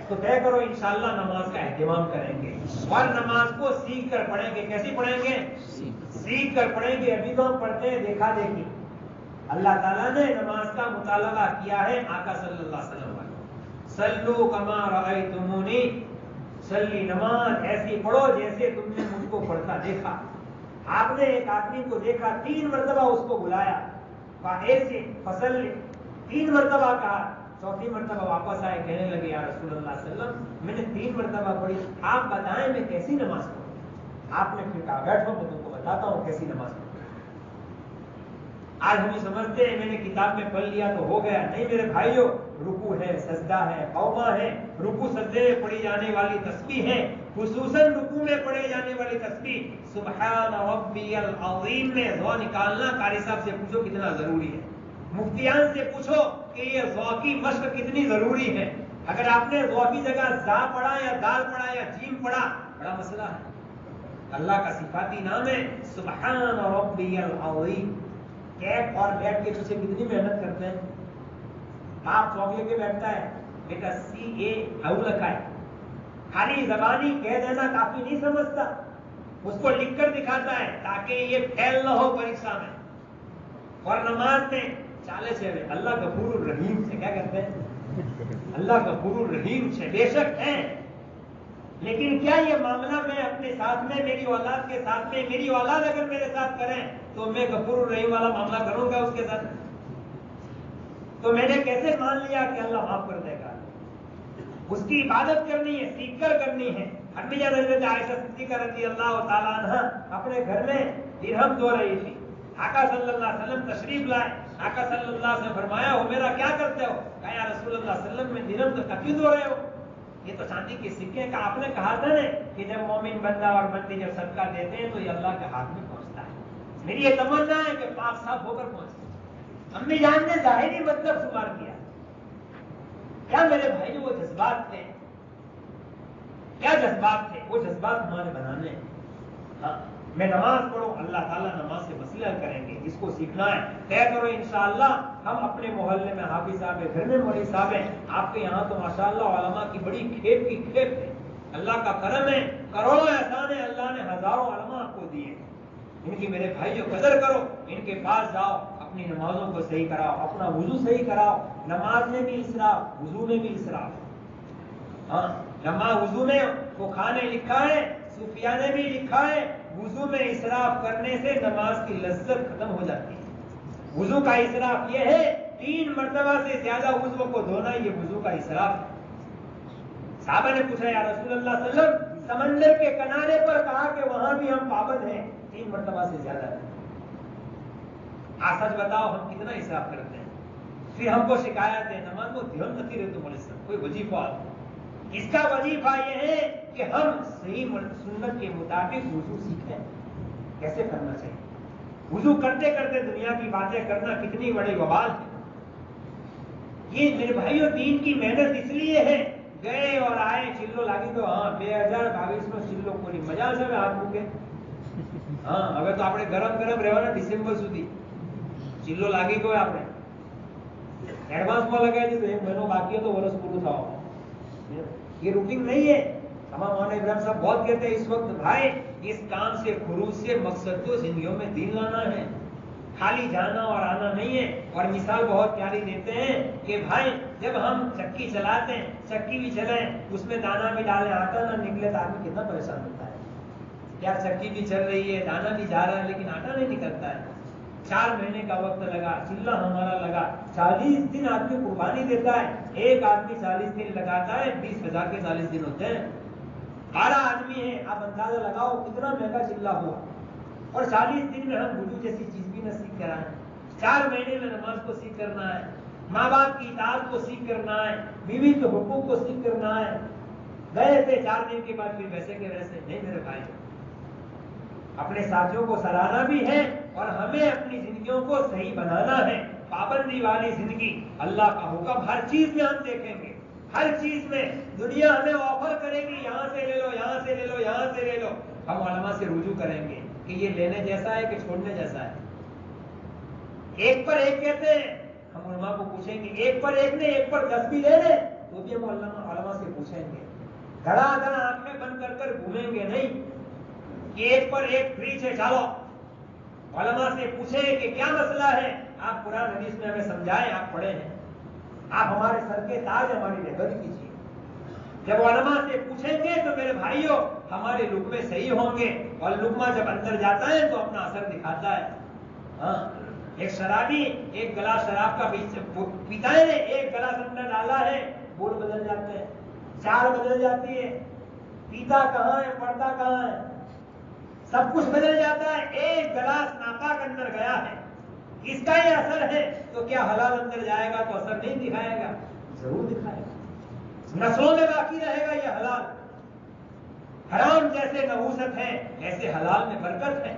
Speaker 1: تو طے کرو, انشاءاللہ نماز کا اہتمام کریں گے. اور نماز کو سیکھ کر پڑھیں گے. کیسی پڑھیں گے؟ سیکھ کر پڑھیں گے. ابھی تو ہم پڑھتے ہیں دیکھا دیکھی. اللہ تعالیٰ نے نماز کا مطالبہ کیا ہے آقا صلی اللہ علیہ وسلم پر, صلو کما رأیتمونی صلی, نماز ایسی پڑھو جیسے تم نے مجھ کو پڑھتا دیکھا. آپ نے ایک آدمی کو دیکھا, 3 مرتبہ اس کو بلایا, ایسے فصل 3 مرتبہ کہا, 4تھی مرتبہ واپس آئے, کہنے لگے یا رسول اللہ صلی اللہ علیہ وسلم میں نے 3 مرتبہ پڑھی, آپ بتائیں میں کیسی نماز پڑھوں. آپ نے پھر کہا بیٹھو میں تم کو بتاتا ہوں کیسی نماز پڑھوں. آج ہم سمجھتے ہیں میں نے کتاب میں پڑھ لیا تو ہو گیا. نہیں میرے بھائیوں، رکوع ہے، سجدہ ہے، قومہ ہے، رکوع سجدے میں پڑھی جانے والی تسبیح ہے، خصوصاً رکوع میں پڑھی جانے والی تسبیح سبحان ربی العظیم میں ذو نکالنا قاری صاحب سے پوچھو کتنا ضروری ہے، مفتیان سے پوچھو کہ یہ ذو کی مشق کتنی ضروری ہے. اگر آپ نے ذو کی جگہ زا پڑھا یا دال پڑھا یا جیم پڑھا، بڑا مسئلہ ہے. اللہ کا صفاتی نام ہے سبحان ربی العظیم. کیپ اور بیٹ کے پیچھے کتنی محنت کرتے ہیں. آپ چوک لے کے بیٹھتا ہے، بیٹا CA لکھا ہے، خالی زبانی کہہ دینا کافی نہیں سمجھتا، اس کو لکھ کر دکھاتا ہے تاکہ یہ پھیل نہ ہو پریکشا میں. اور نماز میں چالے سے اللہ غفور الرحیم سے کیا کرتے ہیں؟ اللہ غفور الرحیم سے بے شک ہے. لیکن کیا یہ معاملہ میں اپنے ساتھ میں، میری اولاد کے ساتھ میں، میری اولاد اگر میرے ساتھ کریں تو میں غفور الرحیم والا معاملہ کروں گا اس کے ساتھ؟ تو میں نے کیسے مان لیا کہ اللہ معاف کر دے گا؟ اس کی عبادت کرنی ہے، سیکھ کر کرنی ہے. حضرت عائشہ صدیقہ رضی اللہ تعالیٰ عنہ اپنے گھر میں درہم دھو رہی تھی. آقا صلی اللہ علیہ وسلم تشریف لائے. آقا صلی اللہ علیہ وسلم فرمایا ہو میرا کیا کرتے ہو؟ کہا یا رسول اللہ صلی اللہ علیہ وسلم میں درہم تو کبھی دھو رہے ہو، یہ تو چاندی کے سکے کا. آپ نے کہا تھا نا کہ جب مومن بندہ اور بندی جب صدقہ دیتے ہیں تو یہ اللہ کے ہاتھ میں پہنچتا ہے. میری یہ تمنا ہے کہ پاک صاف ہو کر پہنچے. امی جان نے ظاہری مطلب شمار کیا. کیا میرے بھائی وہ جذبات تھے؟ کیا جذبات تھے؟ وہ جذبات ہمارے بنانے. ہاں میں نماز پڑھوں، اللہ تعالیٰ نماز سے مسئلہ حل کریں گے. جس کو سیکھنا ہے طے کرو انشاءاللہ. ہم اپنے محلے میں حافظ صاحب ہیں، گھر میں مولوی صاحب ہیں. آپ کے یہاں تو ماشاءاللہ علماء کی بڑی کھیپ کی کھیپ ہے. اللہ کا کرم ہے، کروڑوں احسان ہے، اللہ نے ہزاروں علماء آپ کو دیے. ان کی میرے بھائیو قدر کرو، ان کے پاس جاؤ، اپنی نمازوں کو صحیح کراؤ، اپنا وضو صحیح کراؤ. نماز میں بھی اسراف، وضو میں بھی اسراف. ہاں نماز وضو میں وہ کھانے لکھا ہے، صوفیہ نے بھی لکھا ہے وضو میں اسراف کرنے سے نماز کی لذت ختم ہو جاتی ہے. وضو کا اسراف یہ ہے 3 مرتبہ سے زیادہ وضو کو دھونا، یہ وضو کا اسراف ہے. صحابہ نے پوچھا یا رسول اللہ صلی اللہ علیہ وسلم سمندر کے کنارے پر کہا کہ وہاں بھی ہم پابند ہیں 3 مرتبہ سے زیادہ ہے. سچ بتاؤ ہم کتنا اسراف کرتے ہیں؟ پھر ہم کو شکایت ہے نماز کو دھیان نہیں رہتے مولوی صاحب، کوئی وظیفہ. اس کا وظیفہ یہ ہے کہ ہم صحیح سنت کے مطابق وضو سیکھیں کیسے کرنا چاہیے. وضو کرتے کرتے دنیا کی باتیں کرنا کتنی بڑی وبال ہے. یہ میرے بھائیوں دین کی محنت اس لیے ہے. گئے اور آئے چلو لاگی تو ہاں 2022 میں چلو پوری مزہ سے ہاتھ મૂકે. હા હવે તો આપણે ગરમ ગરમ રહેવાના ડિસેમ્બર સુધી. ચિલ્લો લાગી ગયો આપણે એડવાન્સમાં લગાવી દીધું, 1 મહિનો બાકી હતો વર્ષ પૂરું થવા. یہ روٹین نہیں ہے. ہمارا مولانا ابراہیم صاحب بہت کہتے ہیں اس وقت بھائی اس کام سے خروج سے مقصد تو زندگیوں میں دین لانا ہے، خالی جانا اور آنا نہیں ہے. اور مثال بہت پیاری دیتے ہیں کہ بھائی جب ہم چکی چلاتے ہیں، چکی بھی چلائیں اس میں دانا بھی ڈالیں، آٹا نہ نکلے تو آدمی کتنا پریشان ہوتا ہے. یار چکی بھی چل رہی ہے، دانا بھی جا رہا ہے لیکن آٹا نہیں نکلتا ہے. 4 مہینے کا وقت لگا، چلہ ہمارا لگا، 40 دن آدمی قربانی دیتا ہے. ایک آدمی 40 دن لگاتا ہے، 20,000 کے 40 دن ہوتے ہیں. 12 آدمی ہیں، آپ اندازہ لگاؤ کتنا مہنگا چلہ ہوا. اور 40 دن میں ہم وضو جیسی چیز بھی نہ سیکھ کر آئے. 4 مہینے میں نماز کو سیکھ کرنا ہے، ماں باپ کی اطاعت کو سیکھ کرنا ہے، بیوی کے حقوق کو سیکھ کرنا ہے. گئے تھے 4 دن کے بعد پھر ویسے کے ویسے. نہیں میرے بھائی، اپنے ساتھیوں کو سراہنا بھی ہے اور ہمیں اپنی زندگیوں کو صحیح بنانا ہے. پابندی والی زندگی، اللہ کا حکم ہر چیز میں ہم دیکھیں گے. ہر چیز میں دنیا ہمیں آفر کرے گی، یہاں سے لے لو، یہاں سے لے لو، یہاں سے لے لو. ہم علماء سے رجوع کریں گے کہ یہ لینے جیسا ہے کہ چھوڑنے جیسا ہے. ایک پر ایک کہتے ہیں، ہم علماء کو پوچھیں گے. ایک پر ایک نے 1 پر 10 بھی لے لیں تو بھی ہم علماء سے پوچھیں گے. دھڑا دھڑا آنکھیں بند کر کر گھومیں گے نہیں کہ 1 پر 1 فری سے چالو. علماء سے پوچھیں کہ کیا مسئلہ ہے، آپ قرآن حدیث میں ہمیں سمجھائیں، آپ پڑھے ہیں، آپ ہمارے سر کے تاج، ہماری رہبری کیجیے. جب علماء سے پوچھیں گے تو میرے بھائیوں ہمارے لقمے صحیح ہوں گے. اور لقمہ جب اندر جاتا ہے تو اپنا اثر دکھاتا ہے. ہاں ایک شرابی ایک گلاس شراب کا پیتا ہے، ایک گلاس اندر ڈالا ہے، بوڑ بدل جاتے ہیں، 4 بدل جاتی ہے. پیتا کہاں ہے، پڑھتا کہاں ہے، سب کچھ بدل جاتا ہے. ایک گلاس ناپاک اندر گیا ہے. اس کا یہ اثر ہے تو کیا حلال اندر جائے گا تو اثر نہیں دکھائے گا؟ ضرور دکھائے گا، نسلوں میں باقی رہے گا یہ حلال۔ حرام جیسے نحوست ہے ایسے حلال میں برکت ہے،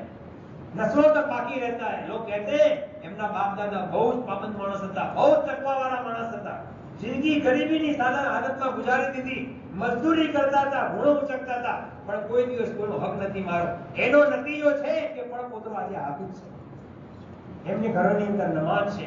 Speaker 1: نسلوں تک باقی رہتا ہے۔ لوگ کہتے ہیں એમના બાપ દાદા બહુ જ પાબંદ માણસ હતા, બહુ જ તકવાવાળા માણસ હતા, જિંદગી ગરીબીની સાદા હાલતમાં ગુજારી દીધી, મજદૂરી કરતા હતા, ગુણો ઉચકતા હતા, પણ કોઈ દિવસ કોઈનો હક નથી માર્યો। એનો નતીજો છે કે પણ પોતો આજે હાફિઝ છે, એમની ઘરોની અંદર નમાજ છે।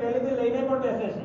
Speaker 1: પહેલેથી લઈને પણ બેસે છે।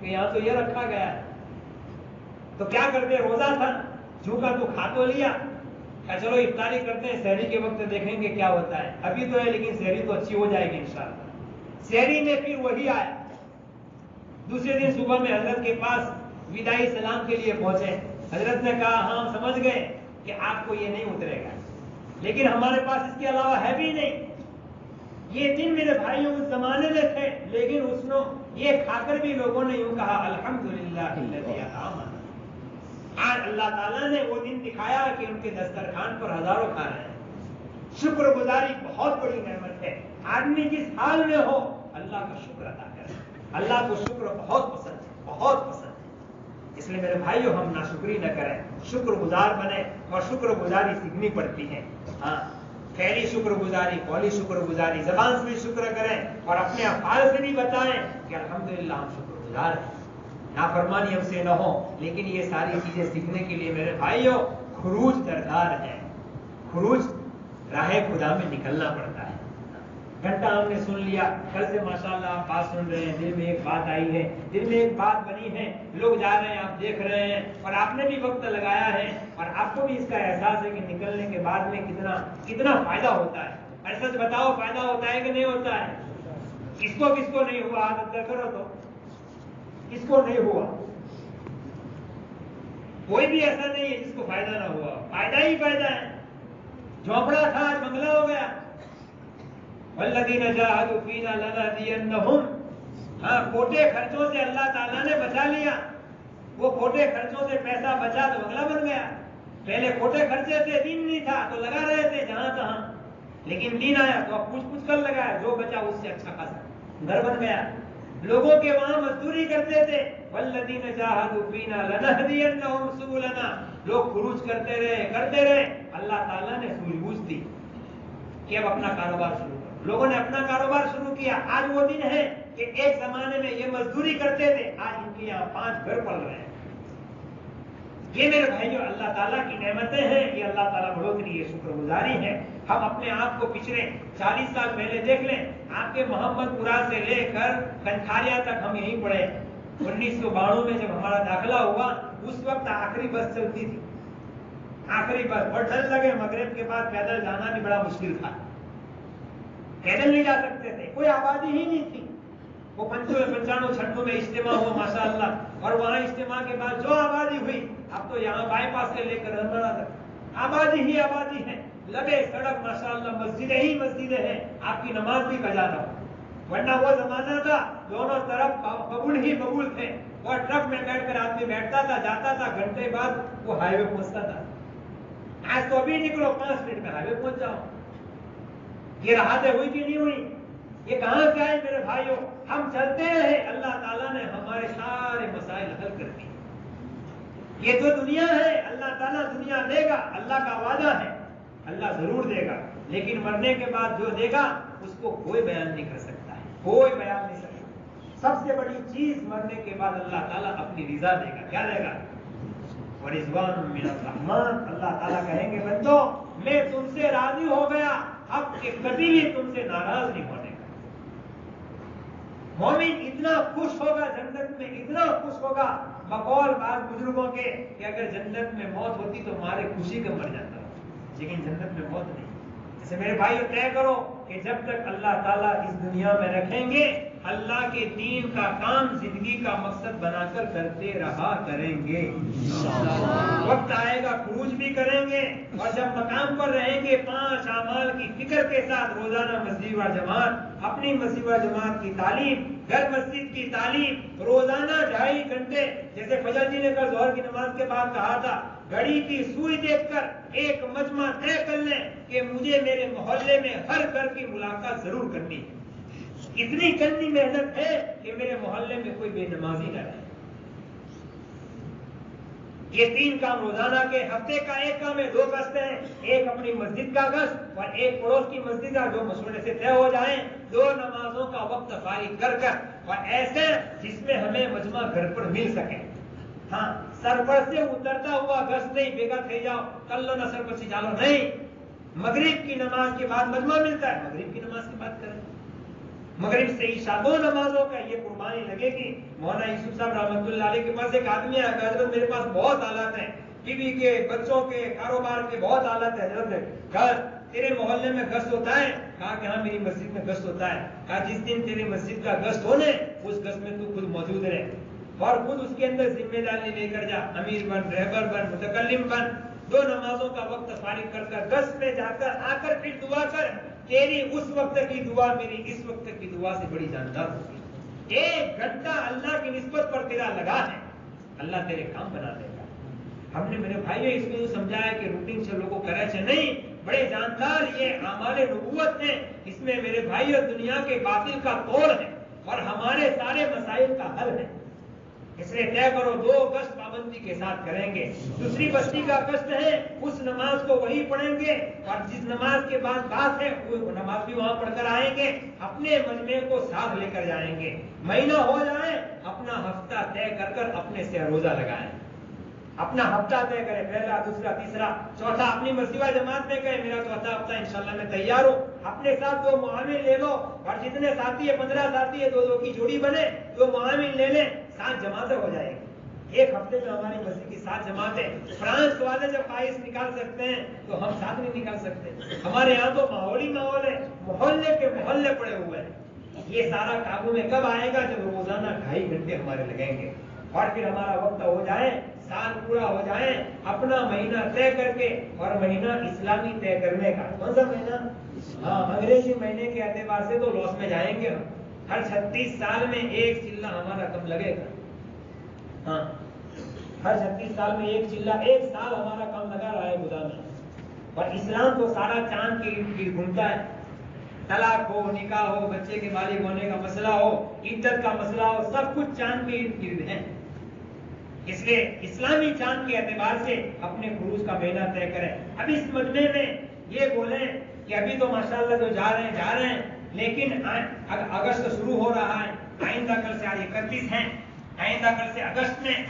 Speaker 1: کہ یہاں تو یہ رکھا گیا ہے. تو کیا کرتے, روزہ تھا, جھوکا تو کھا تو لیا, چلو افطاری کرتے ہیں, سحری کے وقت دیکھیں گے کیا ہوتا ہے. ابھی تو ہے لیکن سحری تو اچھی ہو جائے گی انشاءاللہ. سحری میں پھر وہی آیا. دوسرے دن صبح میں حضرت کے پاس وداعی سلام کے لیے پہنچے. حضرت نے کہا ہم سمجھ گئے کہ آپ کو یہ نہیں اترے گا, لیکن ہمارے پاس اس کے علاوہ ہے بھی نہیں. یہ دن میرے بھائیوں اس زمانے میں تھے, لیکن اس نے یہ کھا کر بھی لوگوں نے یوں کہا الحمدللہ الذی اطعمنا. آج اللہ تعالیٰ نے وہ دن دکھایا کہ ان کے دسترخوان پر ہزاروں کھا رہے ہیں. شکر گزاری بہت بڑی نعمت ہے. آدمی جس حال میں ہو اللہ کا شکر ادا کرے. اللہ کو شکر بہت پسند ہے, بہت پسند ہے. اس لیے میرے بھائیوں ہم ناشکری نہ کریں, شکر گزار بنے. اور شکر گزاری سیکھنی پڑتی ہے. ہاں, فعلی شکر گزاری, قولی شکر گزاری, زبان سے بھی شکر کریں اور اپنے افعال سے بھی بتائیں کہ الحمدللہ ہم شکر گزار ہیں. نافرمانی ہم سے نہ ہو. لیکن یہ ساری چیزیں سیکھنے کے لیے میرے بھائیوں خروج درکار ہے. خروج راہ خدا میں نکلنا پڑتا ہے. گھنٹہ ہم نے سن لیا, کل سے ماشاءاللہ آپ بات سن رہے ہیں, دل میں ایک بات آئی ہے, دل میں ایک بات بنی ہے, لوگ جا رہے ہیں, آپ دیکھ رہے ہیں, اور آپ نے بھی وقت لگایا ہے, اور آپ کو بھی اس کا احساس ہے کہ نکلنے کے بعد میں کتنا فائدہ ہوتا ہے. ایسا بتاؤ فائدہ ہوتا ہے کہ نہیں ہوتا ہے؟ کس کو نہیں ہوا ہاتھ اندر کرو تو. کس کو نہیں ہوا؟ کوئی بھی ایسا نہیں ہے جس کو فائدہ نہ ہوا. فائدہ ہی فائدہ ہے. جھونپڑا تھا آج بنگلہ ہو گیا. والذین جاہدوا فینا لنہدینہم. ہاں, کھوٹے خرچوں سے اللہ تعالیٰ نے بچا لیا. وہ کھوٹے خرچوں سے پیسہ بچا تو بنگلہ بن گیا. پہلے کھوٹے خرچے تھے, دین نہیں تھا تو لگا رہے تھے جہاں تہاں, لیکن دین آیا تو اب کچھ کر لگایا, جو بچا اس سے اچھا خاصا گھر بن گیا. لوگوں کے وہاں مزدوری کرتے تھے. والذین جاہدوا فینا لنہدینہم سبلنا. لوگ خروج کرتے رہے. اللہ تعالیٰ نے سوجھ بوجھ دی کہ اب اپنا کاروبار شروع کرو. لوگوں نے اپنا کاروبار شروع کیا. آج وہ دن ہے کہ ایک زمانے میں یہ مزدوری کرتے تھے, آج ان کے یہاں 5 گھر پل رہے ہیں. یہ میرے بھائیوں اللہ تعالیٰ کی نعمتیں ہیں. یہ اللہ تعالیٰ بڑھوتری, یہ شکر گزاری ہے. ہم اپنے آپ کو پچھلے 40 سال پہلے دیکھ لیں. آپ کے محمد پورہ سے لے کر کنکھاریا تک ہم یہیں پڑھے. 1992 میں جب ہمارا داخلہ ہوا اس وقت آخری بس چلتی تھی, آخری بس. اور ڈر لگے, مغرب کے بعد پیدل جانا بھی بڑا مشکل تھا. پیدل نہیں جا سکتے تھے, کوئی آبادی ہی نہیں تھی. وہ 95 چھٹوں میں اجتماع ہوا ماشاءاللہ, اور وہاں اجتماع کے بعد جو آبادی ہوئی, اب تو یہاں بائی پاس سے لے کر رنگڑا تک آبادی ہی آبادی ہے. لگے سڑک ماشاءاللہ, مسجدیں ہی مسجدیں ہیں, آپ کی نماز بھی بجا رہا. ورنہ وہ زمانہ تھا دونوں طرف ببول ہی ببول تھے, اور ٹرک میں بیٹھ کر آدمی بیٹھتا تھا, جاتا تھا, گھنٹے بعد وہ ہائی وے پہنچتا تھا. آج تو ابھی نکلو 5 منٹ میں ہائی وے پہنچ جاؤ. یہ راحتیں ہوئی کہ نہیں ہوئی؟ یہ کہاں سے آئے میرے بھائیوں؟ ہم چلتے رہے, اللہ تعالیٰ نے ہمارے سارے مسائل حل کر دیے. یہ تو دنیا ہے, اللہ تعالیٰ دنیا دے گا, اللہ کا وعدہ ہے, اللہ ضرور دے گا, لیکن مرنے کے بعد جو دے گا اس کو کوئی بیان نہیں کر سکتا ہے, کوئی بیان نہیں سکتا. سب سے بڑی چیز مرنے کے بعد اللہ تعالیٰ اپنی رضا دے گا. کیا دے گا؟ ورضوان من الرحمن. اللہ تعالیٰ کہیں گے بندو میں تم سے راضی ہو گیا, اب کہ کبھی بھی تم سے ناراض نہیں ہونے کا. مومن اتنا خوش ہوگا جنت میں, اتنا خوش ہوگا, بقول بعض بزرگوں کے کہ اگر جنت میں موت ہوتی تو مارے خوشی کا مر جاتا, لیکن جنت میں موت نہیں. جیسے میرے بھائیو طے کرو کہ جب تک اللہ تعالیٰ اس دنیا میں رکھیں گے, اللہ کے دین کا کام زندگی کا مقصد بنا کر کرتے رہا کریں گے. وقت آئے گا خروج بھی کریں گے, اور جب مقام پر رہیں گے 5 اعمال کی فکر کے ساتھ روزانہ مسجد و جماعت, اپنی مسجد و جماعت کی تعلیم, گھر مسجد کی تعلیم, روزانہ 2.5 گھنٹے. جیسے فجر جی نے کل ظہر کی نماز کے بعد کہا تھا, گھڑی کی سوئی دیکھ کر ایک مجمع طے کر لیں کہ مجھے میرے محلے میں ہر گھر کی ملاقات ضرور کرنی ہے. اتنی گندی محنت ہے کہ میرے محلے میں کوئی بے نمازی نہ رہے. یہ 3 کام روزانہ کے, ہفتے کا 1 کام ہے. 2 گشتیں ہیں, ایک اپنی مسجد کا گشت اور ایک پڑوس کی مسجد کا, جو مشورے سے طے ہو جائیں. 2 نمازوں کا وقت فارغ کر کر, اور ایسے جس میں ہمیں مجمع گھر پر مل سکے. ہاں, سر پر سے اترتا ہوا گشت نہیں, بیگا تھے جاؤ کل نہ سر پر سے چالو نہیں. مغرب کی نماز کے بعد مجمع ملتا ہے, مغرب کی نماز کی بات کریں. مغرب سے عشاء 2 نمازوں کا یہ قربانی لگے گی. مولانا یوسف صاحب رحمۃ اللہ علیہ کے پاس ایک آدمی آیا کہ حضرت میرے پاس بہت آلات ہیں، بیوی کے، بچوں کے، کاروبار کے بہت آلات ہیں. حضرت نے کہا تیرے محلے میں گشت ہوتا ہے؟ کہا کہ ہاں میری مسجد میں گشت ہوتا ہے. کہا جس دن تیری مسجد کا گشت ہونے اس گشت میں تو خود موجود رہے اور خود اس کے اندر ذمہ داری لے کر جا، امیر بن، رہبر بن، متکلم بن. 2 نمازوں کا وقت فارغ کر کر گشت میں جا کر آ کر پھر دعا کر. تیری اس وقت کی دعا میری اس وقت کی دعا سے بڑی جاندار ہوگی. 1 گھنٹہ اللہ کی نسبت پر تیرا لگا ہے، اللہ تیرے کام بنا دے گا. ہم نے میرے بھائیوں اس میں سمجھایا کہ روٹین سے لوگوں کرے سے نہیں، بڑے جاندار یہ اعمال نبوت ہیں. اس میں میرے بھائیوں دنیا کے باطل کا توڑ ہے اور ہمارے سارے مسائل کا حل ہے. اس لیے طے کرو 2 گشت پابندی کے ساتھ کریں گے. دوسری بستی کا گشت ہے، اس نماز کو وہی پڑھیں گے اور جس نماز کے بعد بات ہے وہ نماز بھی وہاں پڑھ کر آئیں گے. اپنے مجمع کو ساتھ لے کر جائیں گے. مہینہ ہو جائے اپنا ہفتہ طے کر کر اپنے سے روزہ لگائیں. اپنا ہفتہ طے کریں، پہلا، دوسرا، تیسرا، چوتھا. اپنی مسجد جماعت میں کہیں میرا چوتھا ہفتہ انشاءاللہ میں تیار ہوں. اپنے ساتھ 2 معاون لے لو اور جتنے ساتھی ہے 15 ساتھی ہے 2 کی جوڑی بنے 2 معاون لے لیں، 7 جماعتیں ہو جائیں گی. 1 ہفتے میں ہماری مسجد کی 7 جماعتیں. فرانس والے جب قائس نکال سکتے ہیں تو ہم 7 نہیں نکال سکتے. ہمارے یہاں تو ماحول ہی ماحول ہے، محلے کے محلے پڑے ہوئے ہیں. یہ سارا قابو میں کب آئے گا؟ جب روزانہ 2.5 گھنٹے ہمارے لگیں گے اور پھر ہمارا وقت ہو جائے، سال پورا ہو جائے، اپنا مہینہ طے کر کے. اور مہینہ اسلامی طے کرنے کا کون سا مہینہ؟ ہاں انگریزی مہینے کے اعتبار سے تو لاس میں جائیں گے ہم. ہر 36 سال میں 1 چلہ ہمارا کم لگے گا. ہاں ہر 36 سال میں 1 چلہ، 1 سال ہمارا کم لگا رہا ہے خدا میں. اور اسلام تو سارا چاند کے ارد گرد گھومتا ہے. طلاق ہو، نکاح ہو، بچے کے بالغ ہونے کا مسئلہ ہو، عدت کا مسئلہ ہو، سب کچھ چاند کے ارد گرد ہے. اس لیے اسلامی چاند کے اعتبار سے اپنے خروج کا مہینہ طے کریں. اب اس مجمع میں یہ بولیں کہ ابھی تو ماشاءاللہ جو جا رہے ہیں لیکن اگست شروع ہو رہا ہے. آئندہ کل سے آج 31 ہیں، آئندہ کل سے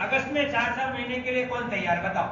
Speaker 1: اگست میں 4 مہینے کے لیے کون تیار؟ بتاؤ.